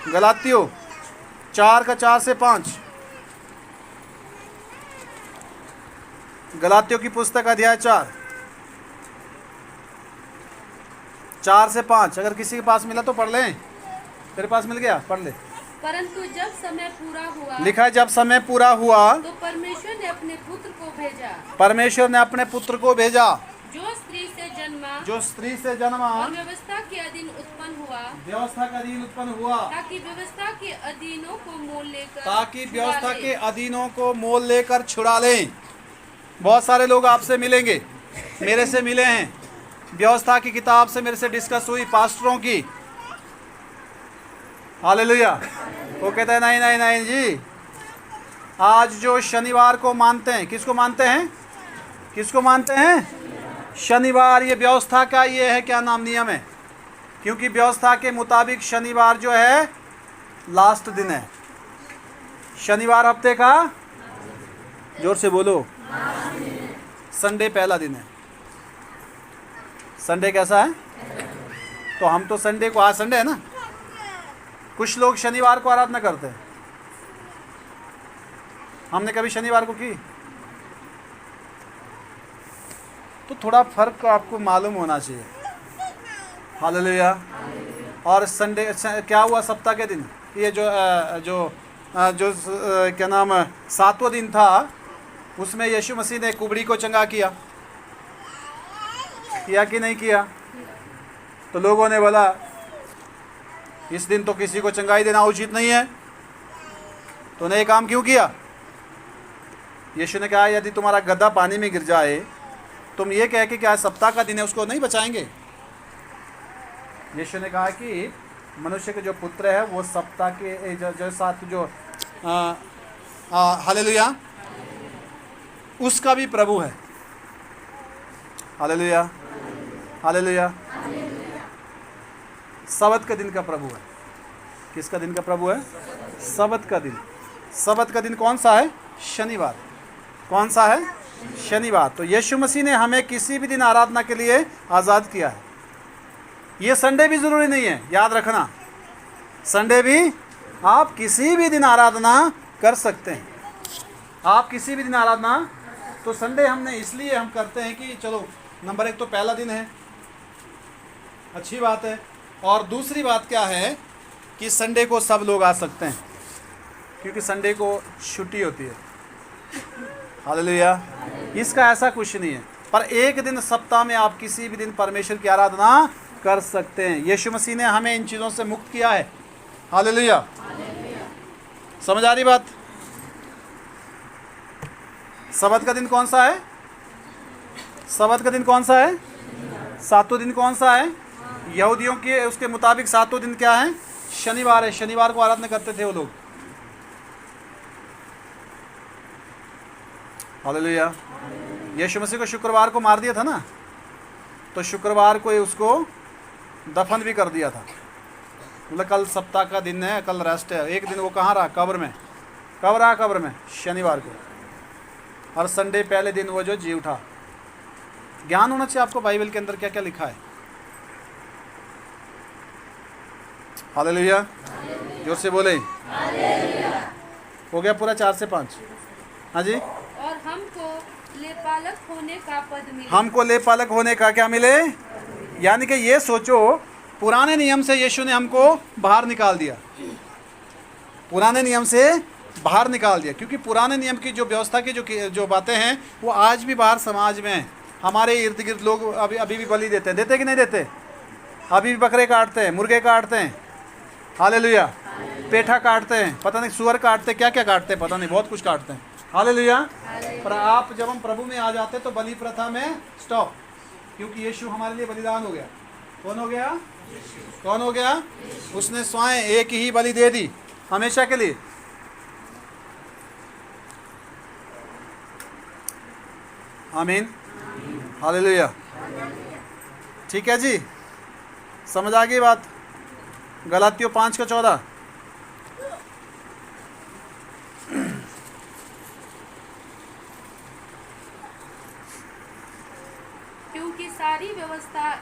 गलातियों 4:4 से 5, गलातियों की पुस्तक अध्याय 4 से 5। अगर किसी के पास मिला तो पढ़ लें। तेरे पास मिल गया, पढ़ ले। परंतु जब समय पूरा हुआ, लिखा है जब समय पूरा हुआ तो परमेश्वर ने अपने पुत्र को भेजा, परमेश्वर ने अपने पुत्र को भेजा, जो स्त्री से जन्मा, जो स्त्री से जन्मा, और व्यवस्था के अधीन उत्पन्न हुआ, व्यवस्था का अधीन उत्पन्न हुआ, ताकि व्यवस्था के अधीनों को मोल लेकर ताकि व्यवस्था छुड़ा ले। के अधीनों को मोल लेकर छुड़ा लें। बहुत सारे लोग आपसे मिलेंगे, मेरे से मिले हैं, व्यवस्था की किताब से मेरे से डिस्कस हुई, पास्टरों की, हालेलुया। वो कहते हैं नहीं नहीं नहीं जी, आज जो शनिवार को मानते हैं, किसको मानते हैं? किसको मानते हैं? शनिवार। ये व्यवस्था का ये है क्या नाम, नियम है, क्योंकि व्यवस्था के मुताबिक शनिवार जो है लास्ट दिन है। शनिवार हफ्ते का, जोर से बोलो, संडे पहला दिन है। संडे कैसा है? तो हम तो संडे को, आज संडे है ना, कुछ लोग शनिवार को आराधना करते हैं। हमने कभी शनिवार को की? तो थोड़ा फर्क क्या मालूम होना चाहिए, हालेलुया। और संडे क्या हुआ? सप्ताह के दिन, ये जो क्या नाम, 7वां दिन था, उसमें यीशु मसीह ने कुबड़ी को चंगा किया कि नहीं किया? तो लोगों ने बोला इस दिन तो किसी को चंगाई देना उचित नहीं है, तो उन्हें ये काम क्यों किया? यीशु ने कहा यदि तुम्हारा गधा पानी में गिर जाए, तुम ये कह के क्या सप्ताह का दिन है उसको नहीं बचाएंगे? यीशु ने कहा कि मनुष्य के जो पुत्र है वो सप्ताह के जो साथ जो हालेलुया, उसका भी प्रभु है, हालेलुया, हालेलुया। सबत का दिन का प्रभु है। किसका दिन का प्रभु है? सबत का दिन। सबत का दिन कौन सा है? शनिवार। कौन सा है? शनिवार। तो यीशु मसीह ने हमें किसी भी दिन आराधना के लिए आज़ाद किया है। ये संडे भी ज़रूरी नहीं है, याद रखना। संडे भी आप किसी भी दिन आराधना कर सकते हैं। आप किसी भी दिन आराधना, तो संडे हमने इसलिए हम करते हैं कि चलो नंबर 1 तो पहला दिन है, अच्छी बात है। और दूसरी बात क्या है कि संडे को सब लोग आ सकते हैं, क्योंकि संडे को छुट्टी होती है, हालेलुया। इसका ऐसा कुछ नहीं है, पर एक दिन सप्ताह में आप किसी भी दिन परमेश्वर की आराधना कर सकते हैं। यीशु मसीह ने हमें इन चीज़ों से मुक्त किया है, हालेलुया। समझ आ रही बात? सबत का दिन कौन सा है? सबत का दिन कौन सा है? 7वां दिन कौन सा है? यहूदियों के उसके मुताबिक 7वां दिन क्या है? शनिवार है। शनिवार को आराधना करते थे वो लोग, हालेलुया। यीशु मसीह को शुक्रवार को मार दिया था ना, तो शुक्रवार को उसको दफन भी कर दिया था। मतलब कल सप्ताह का दिन है, कल रेस्ट है। एक दिन वो कहाँ रहा? कब्र में। कब रहा? कब्र में, शनिवार को। और संडे पहले दिन वो जो जी उठा। ज्ञान होना चाहिए आपको बाइबल के अंदर क्या क्या लिखा है, हालेलुया। जोर से बोले, हो गया पूरा 4 से 5। हाँ जी। और हमको लेपालक होने का पद मिले। हमको लेपालक होने का क्या मिले? यानी कि ये सोचो, पुराने नियम से यीशु ने हमको बाहर निकाल दिया, पुराने नियम से बाहर निकाल दिया। क्योंकि पुराने नियम की जो व्यवस्था की जो बातें हैं वो आज भी बाहर समाज में हैं। हमारे इर्द गिर्द लोग अभी भी बलि देते हैं। देते कि नहीं देते? अभी भी बकरे काटते हैं, मुर्गे काटते हैं, हालेलुया। पेठा काटते हैं, पता नहीं सुअर काटते, क्या क्या काटते हैं, पता नहीं, बहुत कुछ काटते हैं, हालेलुया। पर आप जब हम प्रभु में आ जाते तो बलि प्रथा में स्टॉप, क्योंकि यीशु हमारे लिए बलिदान हो गया। कौन हो गया? कौन हो गया? उसने स्वयं एक ही बलि दे दी हमेशा के लिए। आमीन, हालेलुया। ठीक है जी, समझ आ गई बात? गलातियों 5:14। क्योंकि सारी व्यवस्था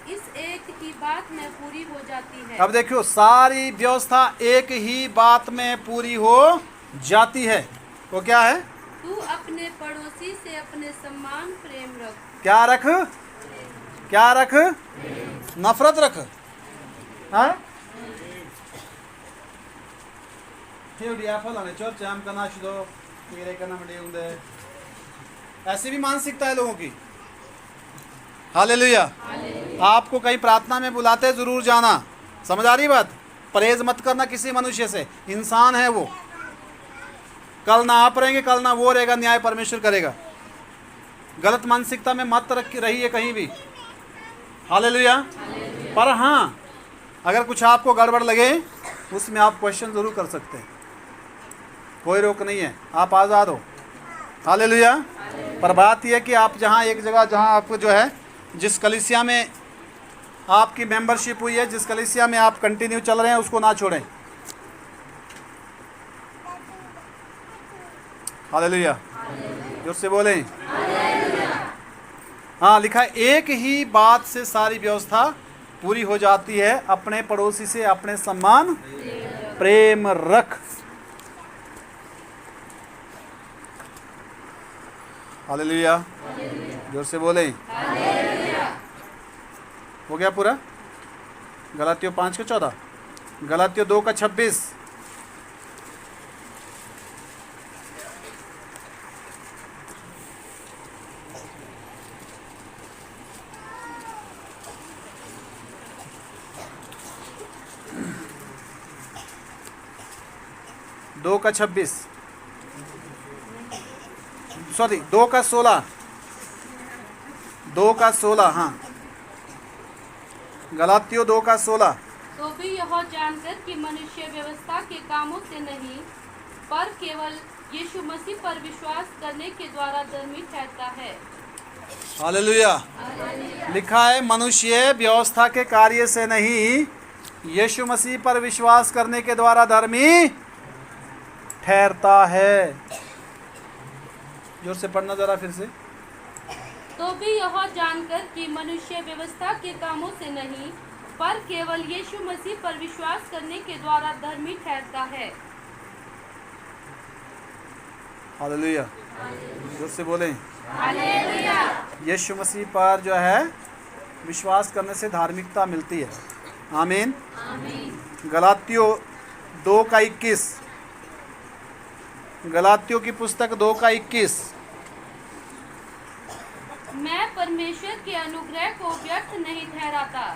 इस एक ही बात में पूरी हो जाती है। अब देखियो, सारी व्यवस्था एक ही बात में पूरी हो जाती है। वो क्या है? तू अपने पड़ोसी से अपने समान प्रेम रख। क्या रख? क्या रख? नफरत रख। हाँ? ऐसी भी मानसिकता है लोगों की। हालेलुया। आपको कहीं प्रार्थना में बुलाते जरूर जाना। समझ आ रही बात? परहेज मत करना किसी मनुष्य से, इंसान है वो। कल ना आप रहेंगे, कल ना वो रहेगा, न्याय परमेश्वर करेगा। गलत मानसिकता में मत रहिए कहीं भी। हालेलुया। पर हाँ, अगर कुछ आपको गड़बड़ लगे उसमें आप क्वेश्चन जरूर कर सकते हैं, कोई रोक नहीं है, आप आज़ाद हो। हालेलुया। पर बात यह कि आप जहाँ एक जगह, जहाँ आपको जो है, जिस कलीसिया में आपकी मेंबरशिप हुई है, जिस कलीसिया में आप कंटिन्यू चल रहे हैं, उसको ना छोड़ें। हालेलुया। जोर से बोलें। हाँ, लिखा है एक ही बात से सारी व्यवस्था पूरी हो जाती है, अपने पड़ोसी से अपने समान प्रेम रख। हालेलुया। जोर से बोलें। हो गया पूरा? गलातियों 5:14, गलातियों 2:26। दो का 26, सॉरी 2:16, 2:16। हाँ, गलातियों 2:16। तो भी यह जानकर कि मनुष्य व्यवस्था के कामों से नहीं, पर केवल यीशु मसीह पर विश्वास करने के द्वारा धर्मी ठहरता है। हालेलुया। लिखा है मनुष्य व्यवस्था के कार्य से नहीं, यीशु मसीह पर विश्वास करने के द्वारा धर्मी ठहरता है। जोर से पढ़ना जरा फिर से। तो भी यह जानकर कि मनुष्य व्यवस्था के कामों से नहीं, पर केवल यीशु मसीह पर विश्वास करने के द्वारा धर्मी ठहरता है। हालेलुया। जोर से बोलें। हालेलुया। यीशु मसीह पर जो है विश्वास करने से धार्मिकता मिलती है। आमीन। गलातियों 2:21, गलातियों की पुस्तक 2:21। मैं परमेश्वर के अनुग्रह को व्यर्थ नहीं ठहराता।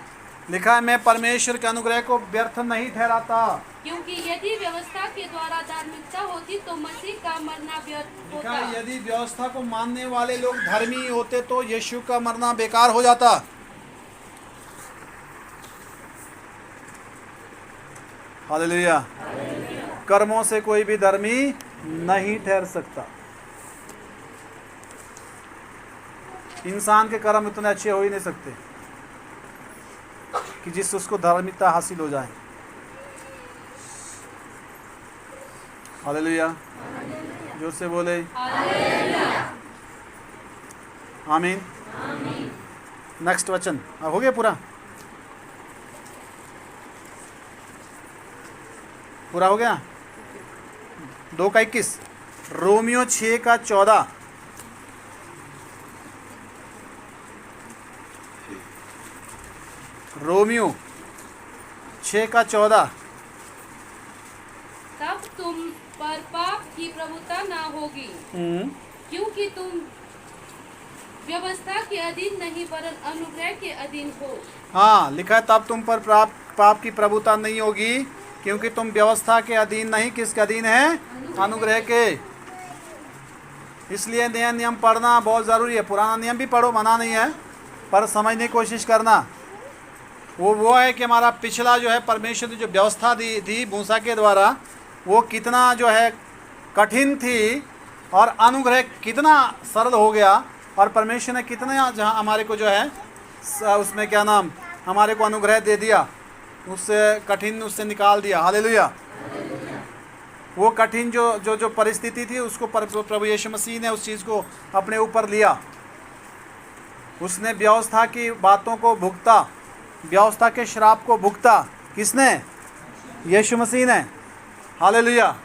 लिखा है मैं परमेश्वर के अनुग्रह को व्यर्थ नहीं ठहराता। क्योंकि यदि व्यवस्था के द्वारा धार्मिकता होती तो मसीह का मरना व्यर्थ लिखा होता। है यदि व्यवस्था को मानने वाले लोग धर्मी होते तो यीशु का मरना बेकार हो जाता। हालेलुया। कर्मों से कोई भी धर्मी नहीं ठहर सकता। इंसान के कर्म इतने अच्छे हो ही नहीं सकते कि जिससे उसको धार्मिकता हासिल हो जाए। हालेलुया। जोर से बोले। आमीन। नेक्स्ट वचन हो गया पूरा? पूरा हो गया? 2:21, रोमियो 6:14। रोमियो 6:14। तब तुम पर पाप की प्रभुता ना होगी, क्योंकि तुम व्यवस्था के अधीन नहीं वरन अनुग्रह के अधीन हो। हाँ, लिखा है तब तुम पर पाप की प्रभुता नहीं होगी, क्योंकि तुम व्यवस्था के अधीन नहीं, किसके अधीन है? अनुग्रह के। इसलिए नया नियम पढ़ना बहुत ज़रूरी है। पुराना नियम भी पढ़ो, मना नहीं है, पर समझने की कोशिश करना। वो है कि हमारा पिछला जो है परमेश्वर ने जो व्यवस्था दी थी मूसा के द्वारा, वो कितना जो है कठिन थी और अनुग्रह कितना सरल हो गया, और परमेश्वर ने कितना जहाँ हमारे को जो है उसमें क्या नाम हमारे को अनुग्रह दे दिया, उससे कठिन उससे निकाल दिया। हालेलुया। वो कठिन जो परिस्थिति थी उसको प्रभु यीशु मसीह ने उस चीज़ को अपने ऊपर लिया। उसने व्यवस्था की बातों को भुगता, व्यवस्था के श्राप को भुगता। किसने? यीशु मसीह ने। हालेलुया।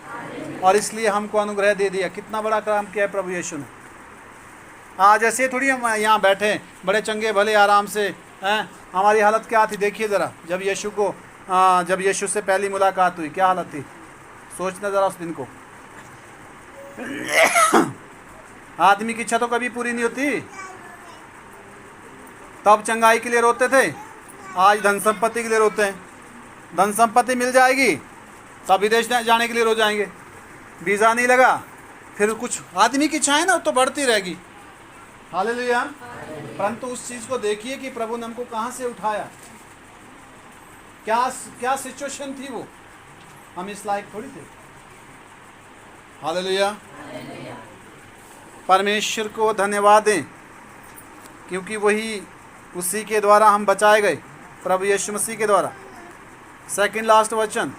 और इसलिए हमको अनुग्रह दे दिया। कितना बड़ा काम किया है प्रभु यीशु ने। आज ऐसे थोड़ी हम यहाँ बैठे बड़े चंगे भले आराम से हैं। हमारी हालत क्या थी देखिए ज़रा, जब यीशु से पहली मुलाकात हुई क्या हालत थी, सोचना ज़रा उस दिन को। आदमी की इच्छा तो कभी पूरी नहीं होती। तब चंगाई के लिए रोते थे, आज धन संपत्ति के लिए रोते हैं। धन संपत्ति मिल जाएगी तब विदेश जाने के लिए रो जाएंगे। वीज़ा नहीं लगा, फिर कुछ आदमी की इच्छा है ना, तो बढ़ती रहेगी। हालेलुया। परंतु उस चीज़ को देखिए कि प्रभु ने हमको कहाँ से उठाया, क्या सिचुएशन थी वो, हम इस लायक थोड़ी थे। हालेलुया। परमेश्वर को धन्यवाद दें, क्योंकि वही उसी के द्वारा हम बचाए गए, प्रभु यीशु मसीह के द्वारा। सेकंड लास्ट वचन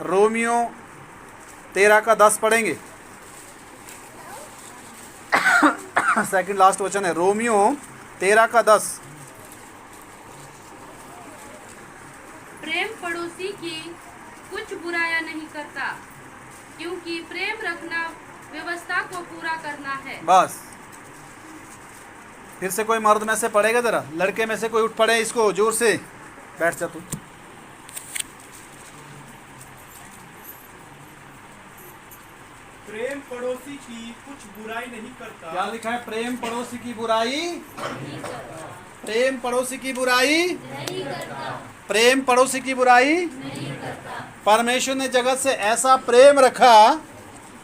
रोमियो 13:10 पढ़ेंगे। सेकंड लास्ट वचन है रोमियो 13:10। प्रेम पड़ोसी की कुछ बुराया नहीं करता, क्योंकि प्रेम रखना व्यवस्था को पूरा करना है। बस फिर से कोई मर्द में से पढ़ेगा, जरा लड़के में से कोई उठ पड़े, इसको जोर से। बैठ जा तू। प्रेम पड़ोसी की कुछ बुराई नहीं करता। क्या लिखा है? प्रेम पड़ोसी की बुराई नहीं करता। प्रेम पड़ोसी की बुराई नहीं करता। प्रेम पड़ोसी की बुराई नहीं करता। परमेश्वर ने जगत से ऐसा प्रेम रखा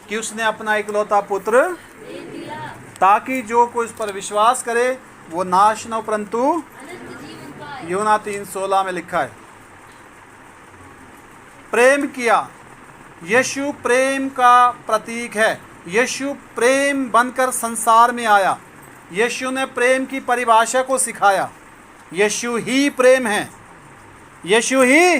कि उसने अपना इकलौता पुत्र दे दिया, ताकि जो कोई उस पर विश्वास करे वो नाश न हो परंतु अनंत जीवन पाए। यूहन्ना 3:16 में लिखा है। प्रेम किया। यीशु प्रेम का प्रतीक है। यीशु प्रेम बनकर संसार में आया। यीशु ने प्रेम की परिभाषा को सिखाया। यीशु ही प्रेम है। यीशु ही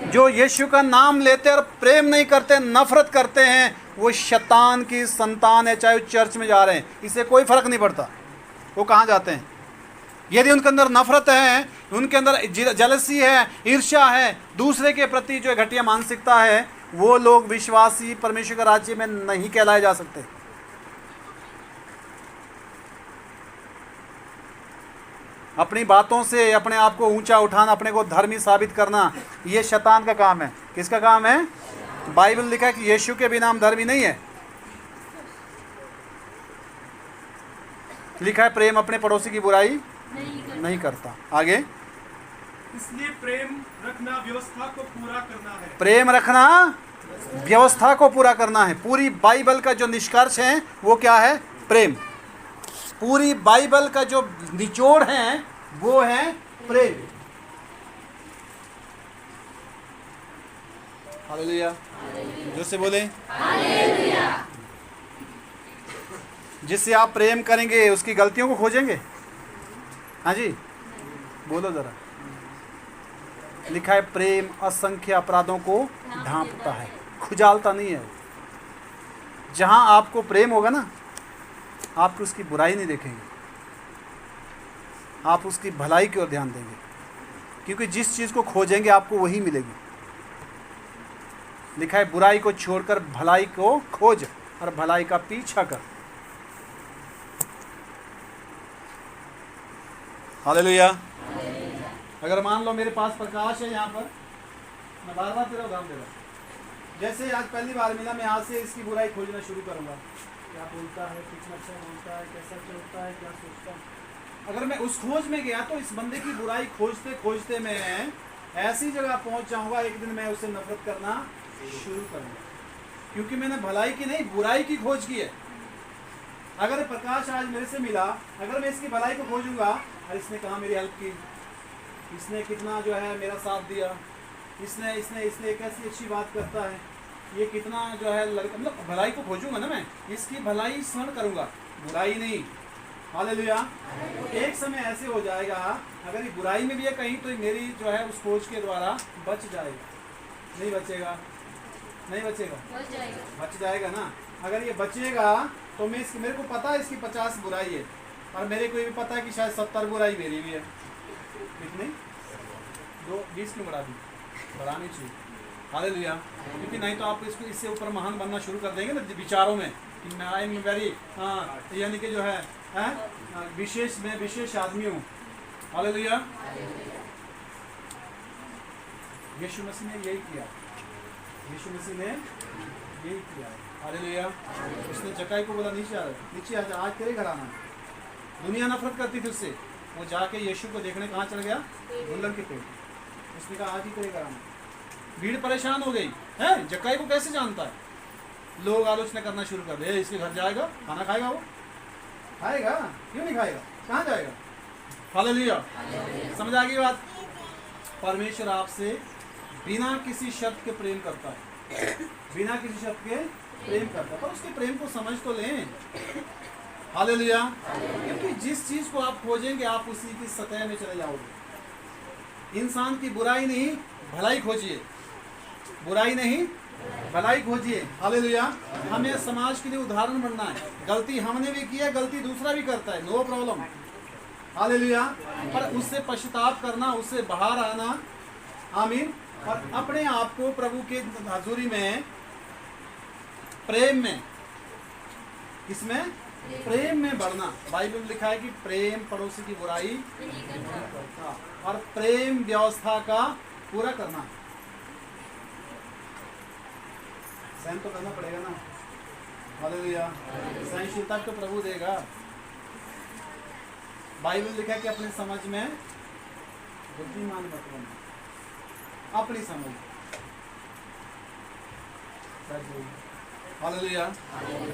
जो यीशु का नाम लेते और प्रेम नहीं करते, नफरत करते हैं, वो शैतान की संतान है। चाहे वो चर्च में जा रहे हैं, इससे कोई फर्क नहीं पड़ता वो कहाँ जाते हैं। यदि उनके अंदर नफरत है, उनके अंदर जलसी है, ईर्ष्या है, दूसरे के प्रति जो घटिया मानसिकता है, वो लोग विश्वासी परमेश्वर के राज्य में नहीं कहलाए जा सकते। अपनी बातों से अपने आप को ऊंचा उठाना, अपने को धर्मी साबित करना, ये शैतान का काम है। किसका काम है? बाइबल लिखा है कि यीशु के बिना हम धर्मी नहीं है। लिखा है प्रेम अपने पड़ोसी की बुराई नहीं करता। आगे, इसलिए प्रेम रखना व्यवस्था को पूरा करना है। प्रेम रखना व्यवस्था को पूरा करना है। पूरी बाइबल का जो निष्कर्ष है वो क्या है? प्रेम। पूरी बाइबल का जो निचोड़ है वो है प्रेम। हालेलुया। जो से बोले हालेलुया। जिससे आप प्रेम करेंगे उसकी गलतियों को खोजेंगे। हाँ जी, बोलो जरा। लिखा है प्रेम असंख्य अपराधों को ढांपता है, खुजालता नहीं है। जहां आपको प्रेम होगा ना, आप उसकी बुराई नहीं देखेंगे, आप उसकी भलाई की ओर ध्यान देंगे, क्योंकि जिस चीज़ को खोजेंगे आपको वही मिलेगी। लिखा है बुराई को छोड़कर भलाई को खोज और भलाई का पीछा कर। हालेलुया। अगर मान लो मेरे पास प्रकाश है यहाँ पर, मैं बार बार तेरा उदाहरण दे रहा हूँ। जैसे आज पहली बार मिला, मैं आज से इसकी बुराई खोजना शुरू करूँगा। क्या बोलता है, कुछ अच्छा बोलता है, कैसा चलता है, क्या सोचता है। अगर मैं उस खोज में गया तो इस बंदे की बुराई खोजते खोजते मैं ऐसी जगह पहुँच जाऊँगा, एक दिन मैं उससे नफरत करना शुरू करूँगा, क्योंकि मैंने भलाई की नहीं बुराई की खोज की है। अगर प्रकाश आज मेरे से मिला, अगर मैं इसकी भलाई को खोजूंगा और इसने कहा मेरी हेल्प की, इसने कितना जो है मेरा साथ दिया, इसने इसने इसने एक ऐसी अच्छी बात करता है, ये कितना जो है मतलब भलाई को खोजूंगा ना मैं, इसकी भलाई स्मरण करूंगा, बुराई नहीं। हालेलुया। तो एक समय ऐसे हो जाएगा अगर ये बुराई में भी है कहीं तो मेरी जो है उस खोज के द्वारा बच जाएगा। नहीं बचेगा? नहीं बचेगा? बच जाएगा ना। अगर ये बचेगा तो मेरे को पता है इसकी 50 बुराई है और मेरे को ये भी पता है कि शायद 70 बुराई मेरी भी है। कितनी? 20 क्यों बढ़ा दी? बढ़ानी चाहिए। हालेलुया। क्योंकि नहीं तो आप इसको इससे ऊपर महान बनना शुरू कर देंगे ना विचारों में कि मैं आई एम वेरी, यानी कि जो है विशेष, मैं विशेष आदमी हूँ। हालेलुया। यीशु मसीह ने यही किया, यीशु मसीह ने यही किया। हालेलुया। उसने जक्कई को बोला नीचे आ, नीचे आ जा, आज तेरे घर आना। दुनिया नफरत करती थी उससे, वो जाके यीशु को देखने कहाँ चल गया? गुलर के पेड़। उसने कहा आज ही तेरे घर आना। भीड़ परेशान हो गई है, जक्कई को कैसे जानता है? लोग आलोचना करना शुरू कर दे, इसके घर जाएगा, खाना खाएगा, वो खाएगा, क्यों नहीं खाएगा, कहाँ जाएगा? हालेलुया। समझ आ गई बात? परमेश्वर आपसे बिना किसी शर्त के प्रेम करता है, बिना किसी शर्त के प्रेम करता है, पर उसके प्रेम को समझ तो लें। हालेलुया। क्योंकि जिस चीज को आप खोजेंगे आप उसी की सतह में चले जाओगे। इंसान की बुराई नहीं भलाई खोजिए, बुराई नहीं भलाई खोजिए। हालेलुया। हमें समाज के लिए उदाहरण बनना है। गलती हमने भी की है, गलती दूसरा भी करता है, नो प्रॉब्लम। हालेलुया। पर उससे पश्चाताप करना, उससे बाहर आना, आमीन, और अपने आप को प्रभु के हजूरी में प्रेम में, किसमें? प्रेम में बढ़ना। बाइबल में लिखा है कि प्रेम पड़ोसी की बुराई नहीं करता और प्रेम व्यवस्था का पूरा करना। सहन तो करना पड़ेगा ना। हालेलुया। सहनशीलता तो प्रभु देगा। बाइबल में लिखा है कि अपनी समझ में बुद्धिमान मत बनना, अपनी समझ। हालेलुया।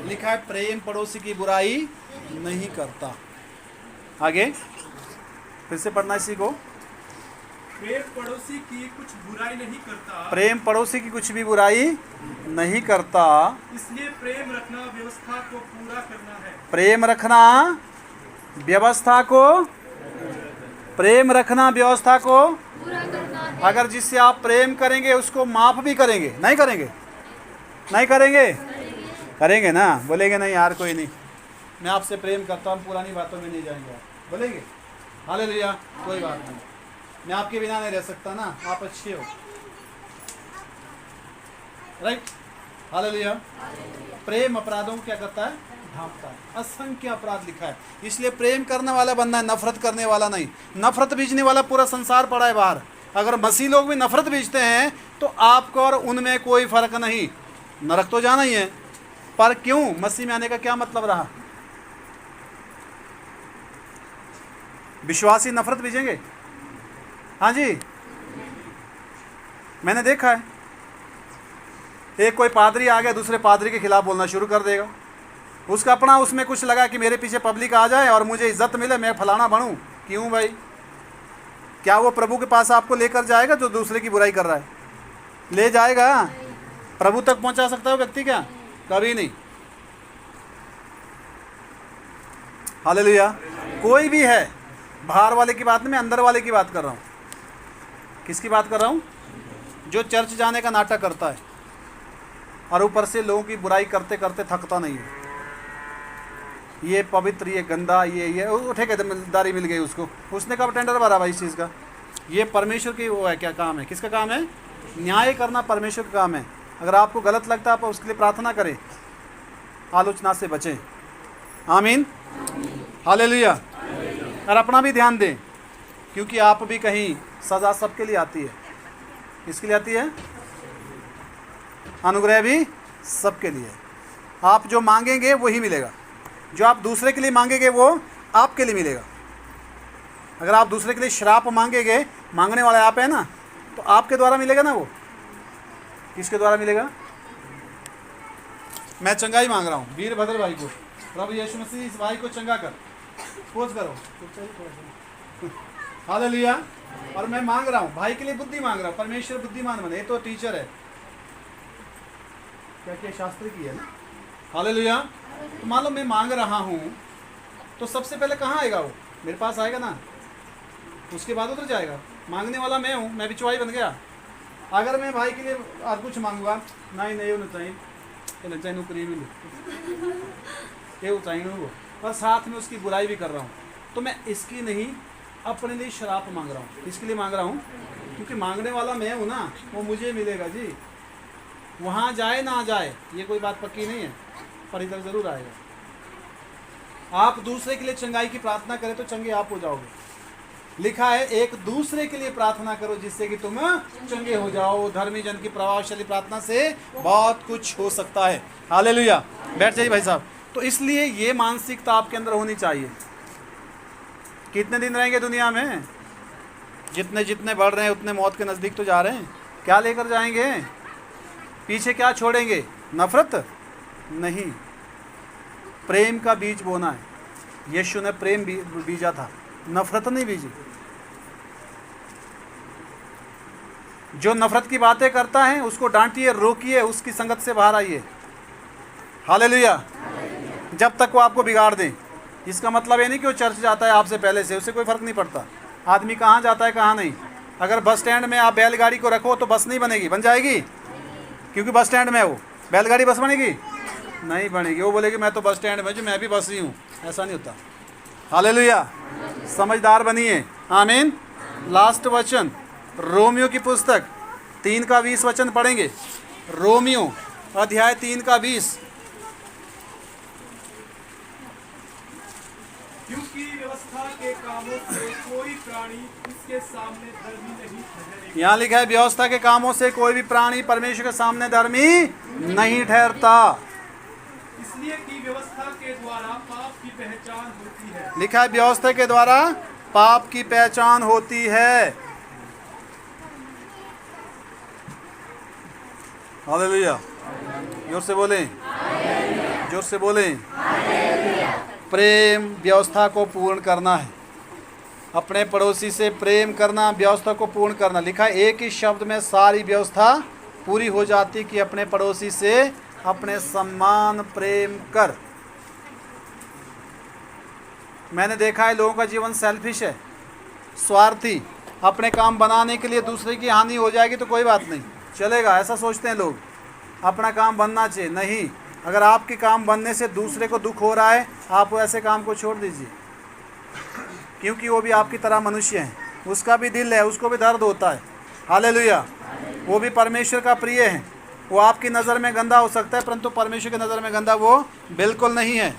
लिखा है प्रेम पड़ोसी की बुराई नहीं करता। आगे फिर से पढ़ना इसी को। प्रेम पड़ोसी की कुछ बुराई नहीं करता, प्रेम पड़ोसी की कुछ भी बुराई नहीं करता, इसलिए प्रेम रखना व्यवस्था को पूरा करना है। प्रेम रखना व्यवस्था को, प्रेम रखना व्यवस्था को पूरा करना है। अगर जिससे आप प्रेम करेंगे उसको माफ भी करेंगे, नहीं करेंगे? नहीं करेंगे? करेंगे ना। बोलेंगे नहीं यार कोई नहीं, मैं आपसे प्रेम करता हूँ, पुरानी बातों में नहीं जाएंगे आप, बोलेंगे? हालेलुया। कोई बात नहीं, मैं आपके बिना नहीं रह सकता ना, आप अच्छे हो, राइट? हालेलुया। प्रेम अपराधों को क्या करता है? ढांपता है। असंख्य अपराध लिखा है, इसलिए प्रेम करने वाला बनना है, नफरत करने वाला नहीं। नफरत बीजने वाला पूरा संसार पड़ा है बाहर। अगर मसीह लोग भी नफरत बीजते हैं तो आपको और उनमें कोई फर्क नहीं, नरक तो जाना ही है। पर क्यों? मसीह में आने का क्या मतलब रहा? विश्वासी नफरत बीजेंगे? हाँ जी, मैंने देखा है। एक कोई पादरी आ गया दूसरे पादरी के खिलाफ बोलना शुरू कर देगा, उसका अपना उसमें कुछ लगा कि मेरे पीछे पब्लिक आ जाए और मुझे इज्जत मिले, मैं फलाना बनूं। क्यों भाई? क्या वो प्रभु के पास आपको लेकर जाएगा जो दूसरे की बुराई कर रहा है? ले जाएगा? प्रभु तक पहुंचा सकता है व्यक्ति? क्या? कभी नहीं। हालेलुया। कोई भी है, बाहर वाले की बात नहीं, मैं अंदर वाले की बात कर रहा हूँ। किसकी बात कर रहा हूँ? जो चर्च जाने का नाटक करता है और ऊपर से लोगों की बुराई करते करते थकता नहीं है। ये पवित्र, ये गंदा, ये ठेकेदारी मिल गई उसको, उसने कब टेंडर भरा भाई इस चीज़ का? ये परमेश्वर की वो है, क्या काम है? किसका काम है? न्याय करना परमेश्वर का काम है। अगर आपको गलत लगता है आप उसके लिए प्रार्थना करें, आलोचना से बचें। आमीन। हालेलुया। और अपना भी ध्यान दें, क्योंकि आप भी कहीं सज़ा सबके लिए आती है। किसके लिए आती है? अनुग्रह भी सबके लिए। आप जो मांगेंगे वही मिलेगा, जो आप दूसरे के लिए मांगेंगे वो आपके लिए मिलेगा। अगर आप दूसरे के लिए श्राप मांगेंगे, मांगने वाले आप है ना, तो आपके द्वारा मिलेगा ना। वो किसके द्वारा मिलेगा? मैं चंगाई मांग रहा हूँ वीरभद्र भाई को, प्रभु यीशु मसीह इस भाई को चंगा कर, खोज करो। हालेलुया। और मैं मांग रहा हूँ, भाई के लिए बुद्धि मांग रहा हूँ, परमेश्वर बुद्धिमान बने। ये तो टीचर है, क्या क्या शास्त्री की है ना। हालेलुया। तो मान लो मैं मांग रहा हूँ, तो सबसे पहले कहाँ आएगा वो? मेरे पास आएगा ना, उसके बाद उधर जाएगा। मांगने वाला मैं हूँ, मैं बिचवाई बन गया। अगर मैं भाई के लिए और कुछ मांगूंगा, नहीं नहीं होना चाहिए, चाहिए नौकरी मिले, ये चाहिए वो, बस साथ में उसकी बुराई भी कर रहा हूँ, तो मैं इसकी नहीं अपने लिए शराप मांग रहा हूँ। इसके लिए मांग रहा हूँ क्योंकि मांगने वाला मैं हूँ ना, वो मुझे मिलेगा जी। वहाँ जाए ना जाए ये कोई बात पक्की नहीं है, पर इधर ज़रूर आएगा। आप दूसरे के लिए चंगाई की प्रार्थना करें तो चंगे आप हो जाओगे। लिखा है एक दूसरे के लिए प्रार्थना करो जिससे कि तुम चंगे हो जाओ। धर्मी जन की प्रभावशाली प्रार्थना से बहुत कुछ हो सकता है। हालेलुया। बैठ जाइए भाई साहब। तो इसलिए ये मानसिकता आपके अंदर होनी चाहिए। कितने दिन रहेंगे दुनिया में? जितने जितने बढ़ रहे हैं उतने मौत के नज़दीक तो जा रहे हैं। क्या लेकर जाएंगे पीछे? क्या छोड़ेंगे? नफरत नहीं, प्रेम का बीज बोना है। यीशु ने प्रेम बीजा था, नफरत नहीं बीजी। जो नफरत की बातें करता है उसको डांटिए, रोकिए, उसकी संगत से बाहर आइए। हालेलुया। जब तक वो आपको बिगाड़ दे। इसका मतलब ये नहीं कि वो चर्च जाता है आपसे पहले से, उससे कोई फर्क नहीं पड़ता। आदमी कहाँ जाता है कहाँ नहीं। अगर बस स्टैंड में आप बैलगाड़ी को रखो तो बस नहीं बनेगी, बन जाएगी? क्योंकि बस स्टैंड में है वो। बैलगाड़ी बस बनेगी? नहीं बनेगी। वो बोलेगी मैं तो बस स्टैंड में, जो मैं भी बस ही हूँ। ऐसा नहीं होता। हालेलुया। समझदार बनिए। आमीन। लास्ट वचन रोमियो की पुस्तक 3 का 20 वचन पढ़ेंगे। रोमियो अध्याय 3 का 20। क्योंकि व्यवस्था के कामों से कोई प्राणी उसके सामने धर्मी नहीं ठहरेगा। यहाँ लिखा है व्यवस्था के कामों से कोई भी प्राणी परमेश्वर के सामने धर्मी नहीं ठहरता। इसलिए कि व्यवस्था के द्वारा पाप की पहचान होती है। लिखा है व्यवस्था के द्वारा पाप की पहचान होती है। हालेलुया। जोर से बोलें, जोर से बोलें। प्रेम व्यवस्था को पूर्ण करना है। अपने पड़ोसी से प्रेम करना, व्यवस्था को पूर्ण करना। लिखा है एक ही शब्द में सारी व्यवस्था पूरी हो जाती कि अपने पड़ोसी से अपने सम्मान प्रेम कर। मैंने देखा है लोगों का जीवन सेल्फिश है, स्वार्थी। अपने काम बनाने के लिए दूसरे की हानि हो जाएगी तो कोई बात नहीं, चलेगा, ऐसा सोचते हैं लोग। अपना काम बनना चाहिए। नहीं, अगर आपके काम बनने से दूसरे को दुख हो रहा है, आप ऐसे काम को छोड़ दीजिए, क्योंकि वो भी आपकी तरह मनुष्य है। उसका भी दिल है, उसको भी दर्द होता है। हालेलुया। वो भी परमेश्वर का प्रिय है। वो आपकी नज़र में गंदा हो सकता है, परंतु परमेश्वर की नज़र में गंदा वो बिल्कुल नहीं है।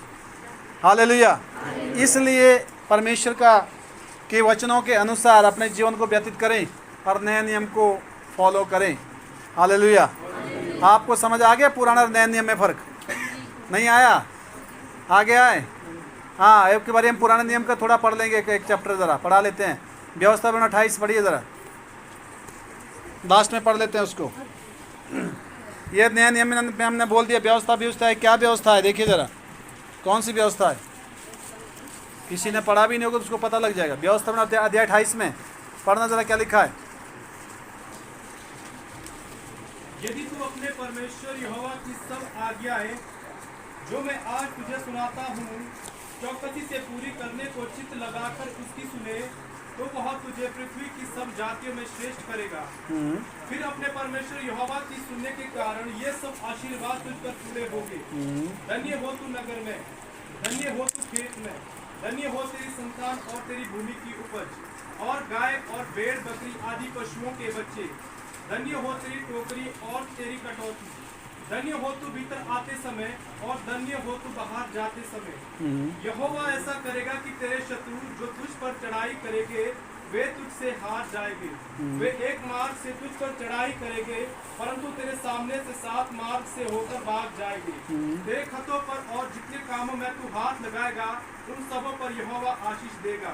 हालेलुया। इसलिए परमेश्वर के वचनों के अनुसार अपने जीवन को व्यतीत करें और नए नियम को फॉलो करें। हालेलुया। आपको समझ आ गया पुराना और नए नियम में फ़र्क? नहीं आया? आ गया है? हाँ, एक के बारे हम पुराने नियम का थोड़ा पढ़ लेंगे। एक चैप्टर ज़रा पढ़ा लेते हैं। व्यवस्था में 28 पढ़िए ज़रा, लास्ट में पढ़ लेते हैं उसको। ये नया नियम में हमने बोल दिया व्यवस्था है। क्या व्यवस्था है देखिए ज़रा, कौन सी व्यवस्था है? किसी ने पढ़ा भी नहीं होगा तो उसको पता लग जाएगा। व्यवस्था में अध्याय 28 में पढ़ना ज़रा, क्या लिखा है? यदि तू अपने परमेश्वर यहोवा की सब आज्ञाएं जो मैं आज तुझे सुनाता हूँ चौकसी से पूरी करने को चित्त लगाकर उसकी सुने, तो वह तुझे पृथ्वी की सब जातियों में श्रेष्ठ करेगा। फिर अपने परमेश्वर यहोवा की सुनने के कारण ये सब आशीर्वाद तुझ पर पूरे होंगे। धन्य हो तू नगर में, धन्य हो तू खेत में, धन्य हो तेरी संतान और तेरी भूमि की उपज, और गाय और भेड़ बकरी आदि पशुओं के बच्चे। धन्य हो तेरी टोकरी और तेरी कटौती। धन्य हो तू भीतर आते समय और धन्य हो तू बाहर जाते समय। यहोवा ऐसा करेगा कि तेरे शत्रु जो तुझ पर चढ़ाई करेंगे वे तुझसे हार जाएंगे। वे एक मार्ग से तुझ पर चढ़ाई करेंगे, परंतु तेरे सामने से 7 मार्ग से होकर भाग जाएंगे। तेरे खतों पर और जितने कामों में तू हाथ लगाएगा उन सबों पर यहोवा आशीष देगा।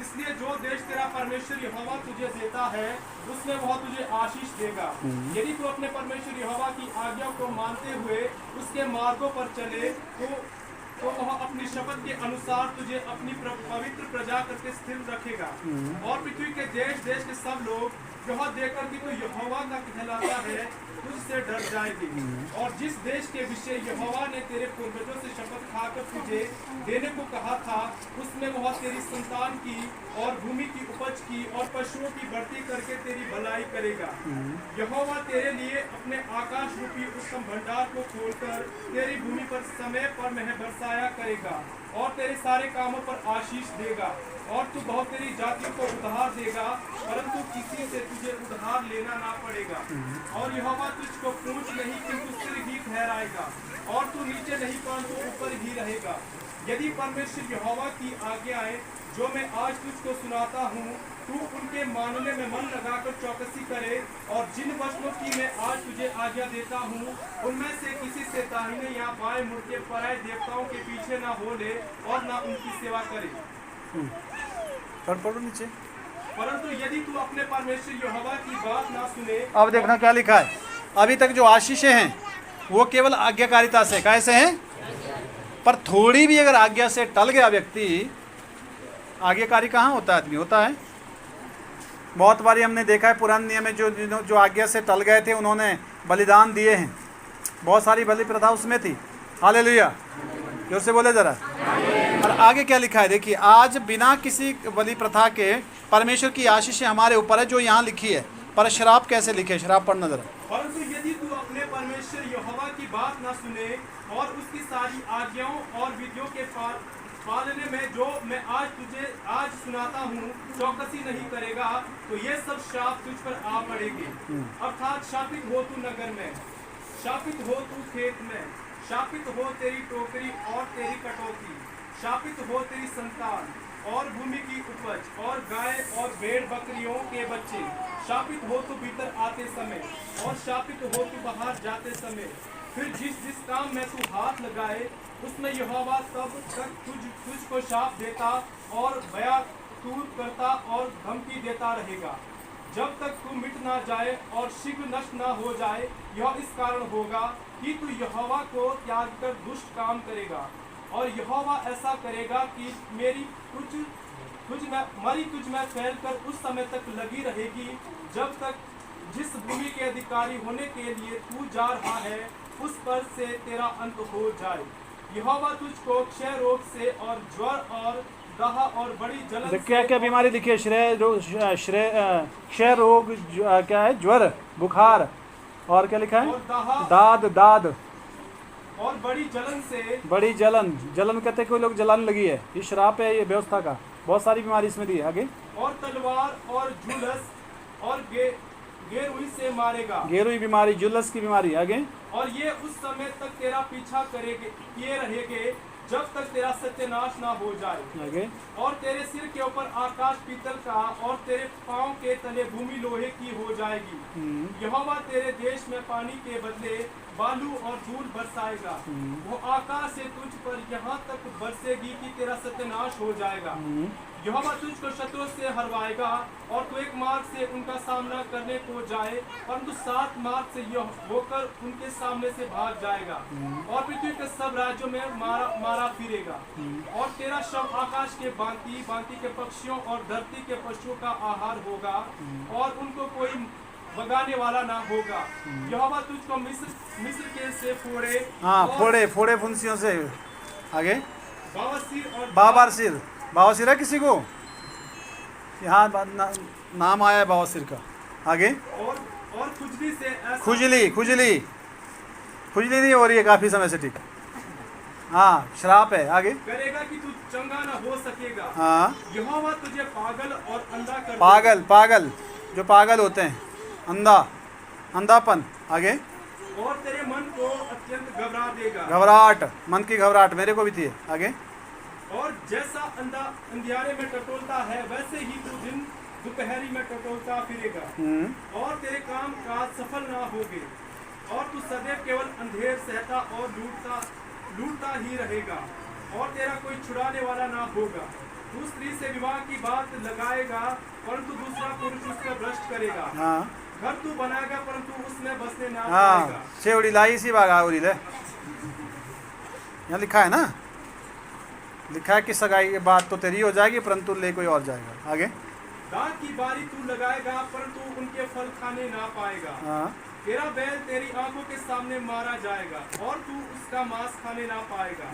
इसलिए जो देश तेरा परमेश्वर यहोवा तुझे देता है उसमें वह तुझे आशीष देगा, यदि तू अपने परमेश्वर यहोवा की आज्ञा को मानते हुए उसके मार्गों पर चले तो वह अपनी शपथ के अनुसार तुझे अपनी पवित्र प्रजा करके स्थिर रखेगा। और पृथ्वी के देश देश के सब लोग यह देखकर कि तू यहोवा का कहलाता है तुझसे डर जाएंगे। और जिस देश के विषय यहोवा ने तेरे पूर्वजों से शपथ खाकर तुझे देने को कहा था, उसमें वह तेरी संतान की और भूमि की उपज की और पशुओं की बढ़ती करके तेरी भलाई करेगा। यहोवा तेरे लिए अपने आकाश रूपी उत्तम भंडार को खोलकर तेरी भूमि पर समय पर मेह बरसाया करेगा और तेरे सारे कामों पर आशीष देगा। और तू बहुत तेरी जातियों को उधार देगा, परंतु किसी से तुझे उधार लेना ना पड़ेगा। और यहोवा तुझको पूंछ नहीं किंतु सिर ही ठहराएगा, और तू नीचे नहीं परंतु ऊपर ही रहेगा। यदि परमेश्वर यहोवा की आज्ञाएं जो मैं आज तुझको सुनाता हूँ, तू उनके मानने में मन लगाकर चौकसी करे और जिन वचनों की मैं आज तुझे आज्ञा देता हूँ उनमें से किसी से दाहिने या बाएं मुड़ के पराये देवताओं के पीछे ना हो ले और ना उनकी सेवा करे। पढ़ो नीचे। परंतु यदि तू अपने परमेश्वर यहोवा की बात ना सुने। अब देखना क्या लिखा है। अभी तक जो आशीषें हैं वो केवल आज्ञाकारिता से, कैसे हैं, पर थोड़ी भी अगर आज्ञा से टल गया व्यक्ति, आज्ञाकारी कहाँ होता है, आदमी होता है। बहुत बारी हमने देखा है पुराने नियम में जो आज्ञा से टल गए थे उन्होंने बलिदान दिए हैं। बहुत सारी बलि प्रथा उसमें थी। हालेलुया, जोर से बोले जरा। और आगे क्या लिखा है देखिए, आज बिना किसी बलि प्रथा के परमेश्वर की आशीषें हमारे ऊपर है जो यहाँ लिखी है, पर श्राप कैसे लिखे, श्राप पढ़ना जरा। परंतु यदि तू अपने परमेश्वर यहोवा की बात न सुने और उसकी सारी आज्ञाओं और विधियों के पालने में जो मैं आज तुझे आज सुनाता हूँ चौकसी नहीं करेगा, तो ये सब श्राप तुझ पर आ पड़ेंगे। अर्थात शापित हो तू नगर में, शापित हो तू खेत में, शापित हो तेरी टोकरी और तेरी कटोती, शापित हो तेरी संतान और भूमि की उपज और गाय और भेड़ बकरियों के बच्चे, शापित हो तू भीतर आते समय और शापित हो तू बाहर जाते समय। फिर जिस काम में तू हाथ लगाए उसमें यहोवा तब तक तुझको शाप देता और बयातूर करता और धमकी देता रहेगा, जब तक तू मिट ना जाए और शीघ्र नष्ट ना हो जाए। यह इस कारण होगा कि तू यहोवा को त्याग कर दुष्ट काम करेगा, और यहोवा ऐसा करेगा कि मेरी तुझ में फैलकर उस समय तक लगी रहेगी, जब तक जिस भूमि के अधिकारी होने के लिए तू जा रहा है उस पर से तेरा अंत हो जाए। यहोवा तुझको क्षय रोग से और ज्वर और दाह और बड़ी जलन क्या क्या बीमारी लिखी है, क्षय रोग, क्या है, ज्वर, बुखार, और क्या लिखा है, और दाद और बड़ी जलन से, बड़ी जलन कहते हैं, कोई लोग जलन लगी है, ये श्राप है, ये व्यवस्था का। बहुत सारी बीमारी इसमें दी है। आगे, और तलवार और जुलस और गेरुई से मारेगा, गेरुई बीमारी, जुलस की बीमारी। आगे, और ये उस समय तक तेरा पीछा किए रहेंगे जब तक तेरा सत्यानाश ना हो जाए। आगे, और तेरे सिर के ऊपर आकाश पीतल का और तेरे पांव के तले भूमि लोहे की हो जाएगी। यहोवा तेरे देश में पानी के बदले बालू और धूल बरसाएगा, वो आकाश से तुझ पर यहाँ तक बरसेगी कि तेरा सत्यानाश हो जाएगा। यहोवा तुझको शत्रुओं से हरवाएगा और तू एक मार्ग से उनका सामना करने को जाए, परंतु 7 मार्ग से यह होकर उनके सामने से भाग जाएगा और पृथ्वी के सब राज्यों में मारा फिरेगा। और तेरा शव आकाश के भांति के पक्षियों और धरती के पशुओं का आहार होगा, और उनको कोई भगाने वाला ना होगा। यहोवा तुझको मिस्र के से फोड़े, हाँ, फोड़े फुंसियों से। आगे, बावसीर बावासीर है किसी को यहाँ नाम आया है बावासीर का। आगे, और खुजली से ऐसा, खुजली नहीं हो रही है काफी समय से, ठीक, हाँ, श्राप है। आगे, करेगा कि तू चंगा न हो सकेगा। हाँ, यहोवा तुझे पागल और अंधा कर पागल जो पागल होते हैं, अंधापन। आगे, और तेरे मन को अत्यंत घबरा देगा, घबराहट, मन की घबराहट मेरे को भी थी। आगे, और जैसा अंधियारे में टटोलता है वैसे ही तू दिन दोपहरी में टटोलता फिरेगा, और तेरे काम काज सफल ना होगे, और तू सदैव केवल अंधेर सहता और लूटता ही रहेगा, और तेरा कोई छुड़ाने वाला ना होगा। तू स्त्री से विवाह की बात लगाएगा, परंतु दूसरा पुरुष उस पर भ्रष्ट करेगा। हाँ, घर तू बनाएगा परंतु उसमें बसने ना हाँ, पाएगा। छेवड़ी लाई सी बागा उरी ले, यहाँ लिखा है ना, लिखा है कि सगाई के बाद तो तेरी हो जाएगी परंतु ले कोई और जाएगा। आगे। दाख की बारी तू लगाएगा परंतु उनके फल खाने ना पाएगा। हाँ। तेरा बैल तेरी आंखों के सामने मारा जाएगा और तू उसका मांस खाने ना पाएगा।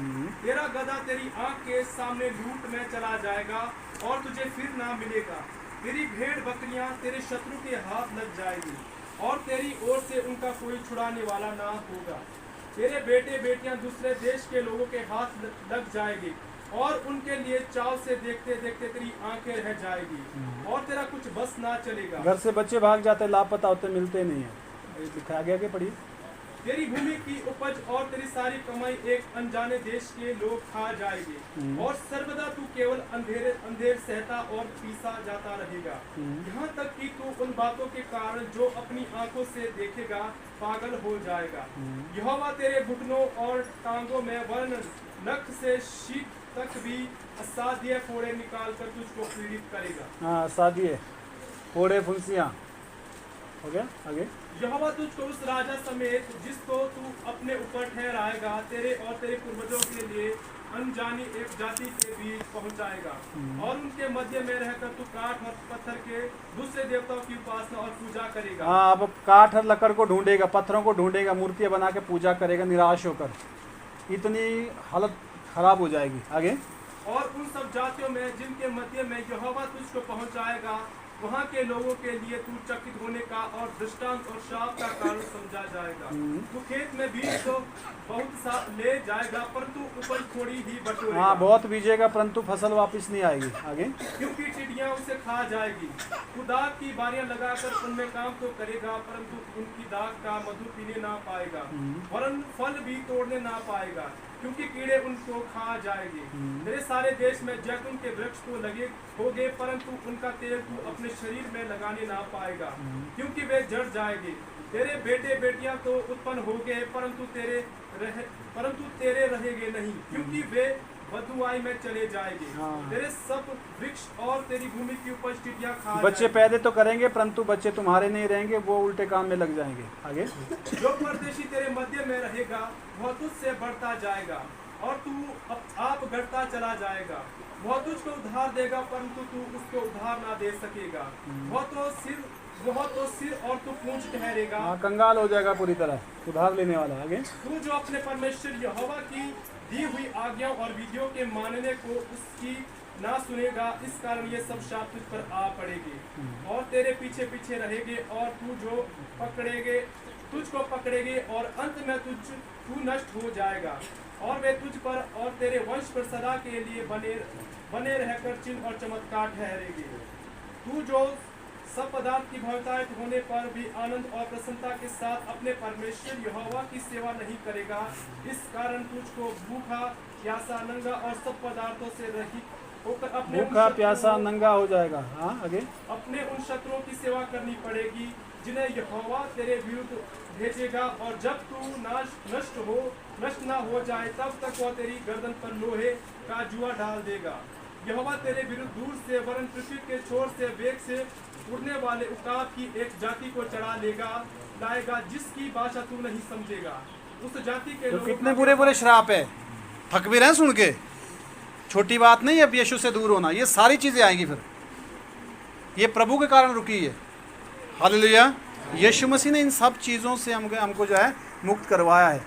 तेरा गधा तेरी आंख के सामने लूट में चला जाएगा और तुझे फिर ना मिलेगा। तेरी भेड़ बकरियां तेरे शत्रु के हाथ लग जाएगी और तेरी ओर से उनका कोई छुड़ाने वाला ना होगा। तेरे बेटे बेटियां दूसरे देश के लोगों के हाथ लग जाएगी और उनके लिए चाव से देखते देखते तेरी आंखें रह जाएगी और तेरा कुछ बस ना चलेगा। घर से बच्चे भाग जाते, लापता होते, मिलते नहीं है। लिखा आगे पढ़िए। तेरी भूमि की उपज और तेरी सारी कमाई एक अनजाने देश के लोग खा जाएंगे और सर्वदा तू केवल अंधेर सहता और पीसा जाता रहेगा। यहाँ तक कि तू उन बातों के कारण जो अपनी आंखों से देखेगा पागल हो जाएगा। यहोवा तेरे घुटनों और टांगों में वर्ण नख से शीत तक भी असाध्य फोड़े निकाल कर तुझको पीड़ित करेगा। हाँ, असाध्य फोड़े फुंसियाँ। हो गया। आगे। यहोवा तुझको उस राजा समेत जिसको तू अपने ऊपर ठहराएगा तेरे और तेरे पूर्वजों के लिए अनजानी एक जाति के बीच पहुंचाएगा और उनके मध्य में रहकर तू काठ और पत्थर के दूसरे देवताओं की उपासना और पूजा करेगा। हाँ, अब काठ और लकड़ को ढूंढेगा, पत्थरों को ढूंढेगा, मूर्तियां बना के पूजा करेगा निराश होकर। इतनी हालत खराब हो जाएगी। आगे। और उन सब जातियों में जिनके मध्य में यहोवा तुझको पहुंचाएगा वहाँ के लोगों के लिए तू चकित होने का और दृष्टांत और शाप का कारण समझा जाएगा। तू खेत में बीज तो बहुत सा ले जाएगा परंतु उपज थोड़ी ही बटोरेगा। हाँ, बहुत बीजेगा परंतु फसल वापस नहीं आएगी। आगे। क्योंकि टिड्डियां उसे खा जाएगी। तू दाख की बारियां लगाकर उनमें काम तो करेगा परंतु उनकी दाख का मधु पीने ना पाएगा वरन फल भी तोड़ने ना पाएगा क्योंकि कीड़े उनको खा जाएंगे। तेरे सारे देश में जैतून के वृक्ष तो लगे होंगे परंतु उनका तेल तू अपने शरीर में लगाने ना पाएगा क्योंकि वे जड़ जाएंगे। तेरे बेटे बेटियां तो उत्पन्न हो गए परंतु तेरे रहेंगे नहीं क्योंकि वे बदुआई में चले जाएंगे। तेरे सब वृक्ष और तेरी भूमि की उपज टिड्डियां खा बच्चे पैदा तो करेंगे परंतु बच्चे तुम्हारे नहीं रहेंगे, वो उल्टे काम में लग जाएंगे। आगे। जो परदेशी तेरे मध्य में रहेगा वह तुझसे बढ़ता जाएगा और तू आप घटता चला जाएगा। वह तुझको उधार देगा परंतु तू उसको उधार ना दे सकेगा। वह तो सिर और तू पूंछ ठहरेगा। हाँ, कंगाल हो जाएगा पूरी तरह, उधार लेने वाला। आगे। तू जो अपने परमेश्वर यहोवा की दी हुई आज्ञाओं और विधियों के मानने को उसकी ना सुनेगा इस कारण ये सब शाप तुझ पर आ पड़ेगी और तेरे पीछे पीछे रहेंगे और तुझको पकड़ेंगे और अंत में तू नष्ट हो जाएगा और वे तुझ पर और तेरे वंश पर सदा के लिए बने रहकर चिन्ह और चमत्कार ठहरेंगे। तू जो सब पदार्थ की बहुतायत होने पर भी आनंद और प्रसन्नता के साथ अपने परमेश्वर यहोवा की सेवा नहीं करेगा इस कारण तुझको भूखा प्यासा नंगा और सब पदार्थों से रहित होकर अपने भूखा प्यासा नंगा हो जाएगा। हाँ, आगे। अपने उन शत्रुओं की सेवा करनी पड़ेगी जिन्हें यहोवा तेरे विरुद्ध भेजेगा और जब तू नष्ट ना हो जाए तब तक वह तेरी गर्दन पर लोहे का जुआ डाल देगा। यहोवा तेरे विरुद्ध दूर से वरन पृथ्वी के छोर से वेग से उड़ने वाले उकाब की एक जाति को चढ़ा लाएगा जिसकी भाषा तू नहीं समझेगा। उस जाति के तो कितने बुरे बुरे श्राप है, थक भी रहे सुन के। छोटी बात नहीं अब यीशु से दूर होना, ये सारी चीजें आएंगी फिर। ये प्रभु के कारण रुकी है। हालेलुया। यीशु मसीह ने इन सब चीज़ों से हमको जो है मुक्त करवाया है।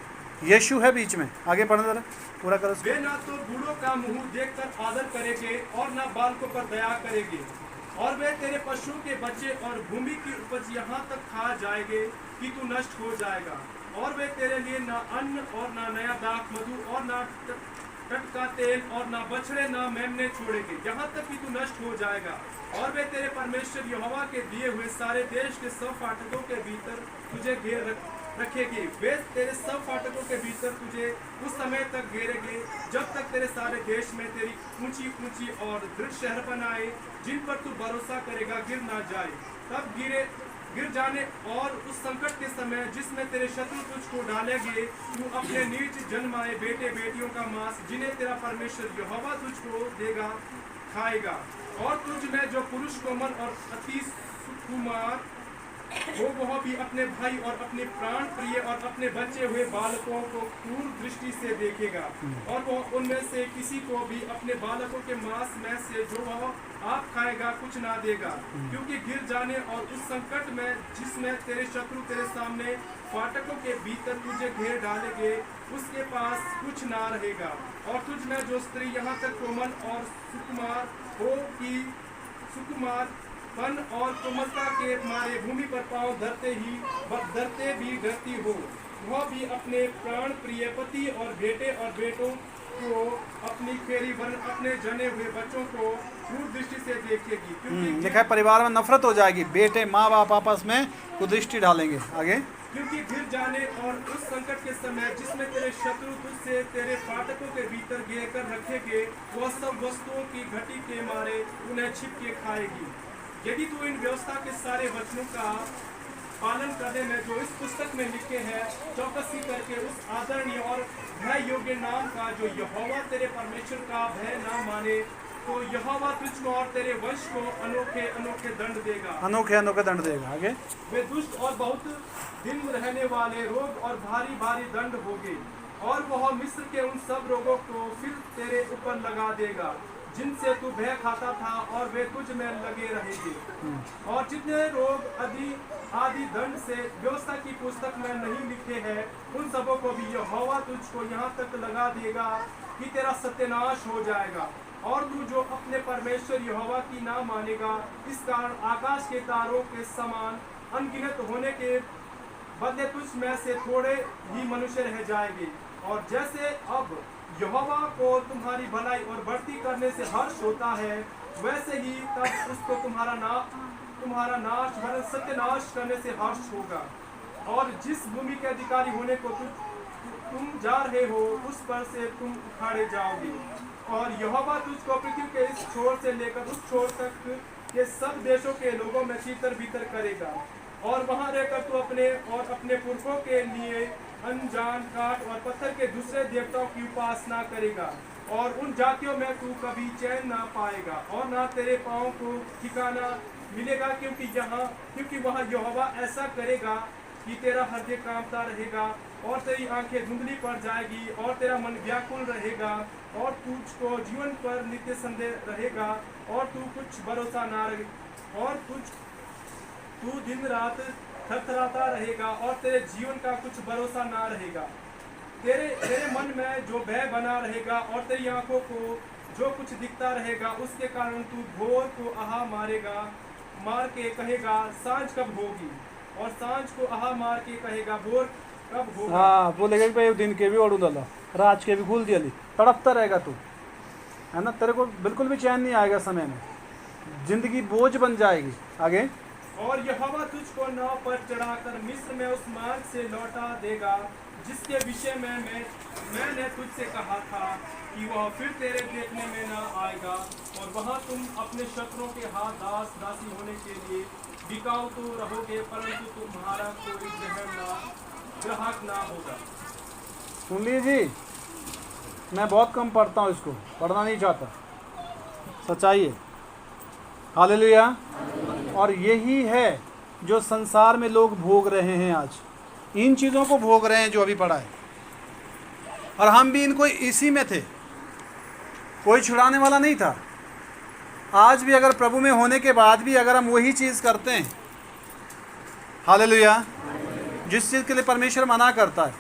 यीशु है बीच में। आगे पढ़ना जरा, पूरा करो। वे ना तो बूढ़ों का मुंह देखकर आदर करेंगे और ना बालकों पर दया करेंगे और वे तेरे पशुओं के बच्चे और भूमि की उपज यहाँ तक खा जाएंगे कि तू नष्ट हो जाएगा और वे तेरे लिए ना अन्न और ना नया दाख मधु और ना टटका तेल और ना बछड़े ना मेमने छोड़ेंगे यहाँ तक कि तू नष्ट हो जाएगा और वे तेरे परमेश्वर यहोवा के दिए हुए सारे देश के सब फाटकों के भीतर तुझे घेर रखेगी। वे तेरे सब फाटकों के भीतर तुझे उस समय तक घेरेंगे जब तक तेरे सारे देश में तेरी ऊंची ऊंची और दृढ़ शहर बनाए जिन पर तू भरोसा करेगा गिर ना जाए। तब गिर जाने और उस संकट के समय जिसमें तेरे शत्रु तुझको डालेंगे तू अपने नीच जन्माए बेटे बेटियों का मांस जिन्हें तेरा परमेश्वर यहोवा तुझको देगा खाएगा और तुझ में जो पुरुष कोमल और अति सुकुमार हो वह भी अपने भाई और अपने प्राण प्रिय और अपने बचे हुए बालकों को क्रूर दृष्टि से देखेगा, और वह उनमें से किसी को भी अपने बालकों के मांस में से जो वह आप खाएगा कुछ ना देगा, क्योंकि गिर जाने और उस संकट में जिसमें तेरे शत्रु तेरे सामने फाटकों के भीतर तुझे घेर डालेंगे, उसके पास कुछ ना रहेगा। और तुझ में जो स्त्री यहाँ तक कोमल और सुकुमार हो कि सुकुमारपन और कोमलता के मारे भूमि पर पांव धरते भी डरती हो, वह भी अपने प्राण प्रिय पति और बेटे और बेटों को अपनी फेरी वरन अपने जने हुए बच्चों को क्रूर दृष्टि से देखेगी, क्योंकि लिखा है परिवार में नफरत हो जाएगी, बेटे माँ बाप आपस में कुदृष्टि ढालेंगे। आगे, क्योंकि गिर जाने और उस संकट के समय जिसमें तेरे शत्रु तुझसे तेरे फाटकों के भीतर घेर कर रखेंगे, वह सब वस्तुओं की घटी के मारे उन्हें छिप के खाएगी। यदि तू इन व्यवस्था के सारे वचनों का पालन करने में जो इस पुस्तक में लिखे हैं चौकसी करके उस आदरणीय और भय योग्य नाम का जो यहोवा तेरे परमेश्वर का भय ना माने, तो यहोवा तुझको और तेरे वंश को अनोखे अनोखे दंड देगा। अनोखे अनोखे दंड देगा। आगे, वे दुष्ट और बहुत दिन रहने वाले रोग और भारी भारी दंड होंगे, और वह मिस्र के उन सब रोगों को फिर तेरे ऊपर लगा देगा जिनसे तू भय खाता था, और वे तुझ में लगे रहेंगे। और जितने रोग आदि दंड से व्यवस्था की पुस्तक में नहीं लिखे हैं, उन सबों को भी यहोवा तुझको यहाँ तक लगा देगा कि तेरा सत्यानाश हो जाएगा। और तू जो अपने परमेश्वर यहोवा की ना मानेगा, इस कारण आकाश के तारों के समान अनगिनत होने के बदले तुझ में से थोड़े ही मनुष्य रह जाएंगे। और जैसे अब यहोवा को तुम्हारी भलाई और बढ़ती करने से हर्ष होता है, वैसे ही तब उसको तुम्हारा नाश वरन सत्यानाश करने से हर्ष होगा। और जिस भूमि के अधिकारी होने को तुम जा रहे हो, उस पर से तुम उखाड़े जाओगे। और यहोवा तुझको पृथ्वी के इस छोर से लेकर उस छोर तक के सब देशों के लोगों में तीतर भीतर करेगा, और वहां रहकर तू अपने और अपने पुरखों के लिए अनजान काठ और पत्थर के दूसरे देवताओं की उपासना करेगा, और उन जातियों में तू कभी चैन ना पाएगा और ना तेरे पाँव को ठिकाना मिलेगा, क्योंकि वहाँ यहोवा ऐसा करेगा कि तेरा हृदय कांपता रहेगा और तेरी आंखें धुंधली पड़ जाएगी और तेरा मन व्याकुल रहेगा, और तुझको जीवन पर नित्य संदेह रहेगा, और तू कुछ भरोसा ना रहे, और तू दिन रात थरथराता रहेगा और तेरे जीवन का कुछ भरोसा ना रहेगा। तेरे मन में जो भय बना रहेगा और तेरी आंखों को जो कुछ दिखता रहेगा, उसके कारण तू भोर को आहा मार के कहेगा सांझ कब होगी, और सांझ को आहा मार के कहेगा भोर कब होगा। हाँ, बोलेगा कि भाई दिन के भी ओढ़ू डाला, रात के भी भूल दिया, तड़पता रहेगा तू, है ना। तेरे को बिल्कुल भी चैन नहीं आएगा, समय में जिंदगी बोझ बन जाएगी। आगे, और यहोवा तुझको नाव पर चढ़ाकर मिस्र में उस मार्ग से लौटा देगा जिसके विषय में मैंने तुझसे कहा था कि वह फिर तेरे देखने में न आएगा, और वहाँ तुम अपने शत्रुओं के हाथ दास दासी होने के लिए बिकाऊ तो रहोगे, परंतु तुम्हारा कोई ग्राहक ना होगा। सुन लीजिए, मैं बहुत कम पढ़ता हूँ, इसको पढ़ना नहीं चाहता, सच्चाई है। हालेलुया। और यही है जो संसार में लोग भोग रहे हैं आज, इन चीज़ों को भोग रहे हैं जो अभी पढ़ा है, और हम भी इनको इसी में थे, कोई छुड़ाने वाला नहीं था। आज भी अगर प्रभु में होने के बाद भी अगर हम वही चीज़ करते हैं, हालेलुया, जिस चीज़ के लिए परमेश्वर मना करता है,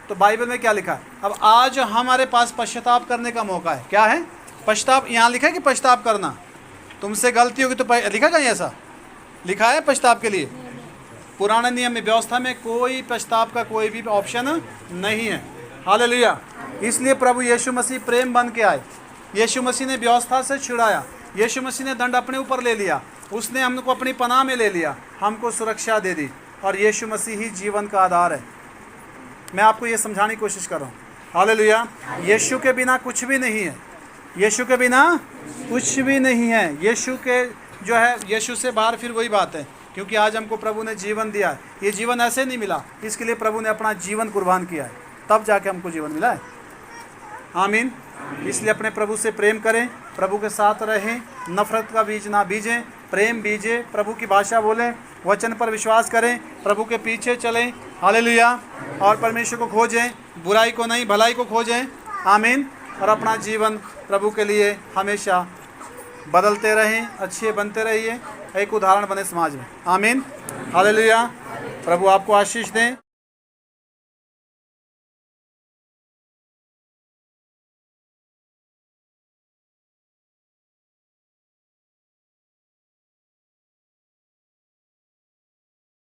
तो बाइबल में क्या लिखा है? अब आज हमारे पास पश्चाताप करने का मौका है। क्या है? पश्चाताप। यहाँ लिखा है कि पश्चाताप करना, तुमसे गलती होगी तो लिखा कहीं ऐसा लिखा है पश्चाताप के लिए? पुराने नियम में, व्यवस्था में कोई पश्चाताप का कोई भी ऑप्शन नहीं है। हालेलुया। इसलिए प्रभु यीशु मसीह प्रेम बन के आए, यीशु मसीह ने व्यवस्था से छुड़ाया, यीशु मसीह ने दंड अपने ऊपर ले लिया, उसने हमको अपनी पनाह में ले लिया, हमको सुरक्षा दे दी, और यीशु मसीह ही जीवन का आधार है। मैं आपको ये समझाने की कोशिश कर रहा हूँ। हालेलुया। यीशु के बिना कुछ भी नहीं है, यीशु के बिना कुछ भी नहीं है। यीशु के जो है, यीशु से बाहर फिर वही बात है, क्योंकि आज हमको प्रभु ने जीवन दिया है। ये जीवन ऐसे नहीं मिला, इसके लिए प्रभु ने अपना जीवन कुर्बान किया है, तब जाके हमको जीवन मिला है। आमीन। इसलिए अपने प्रभु से प्रेम करें, प्रभु के साथ रहें, नफरत का बीज ना बीजें, प्रेम बीजे, प्रभु की भाषा बोलें, वचन पर विश्वास करें, प्रभु के पीछे चलें, हालेलुया, और परमेश्वर को खोजें, बुराई को नहीं भलाई को खोजें, आमीन, और अपना जीवन प्रभु के लिए हमेशा बदलते रहें, अच्छे बनते रहिए, एक उदाहरण बने समाज में, आमीन, हालेलुया। प्रभु आपको आशीष दें।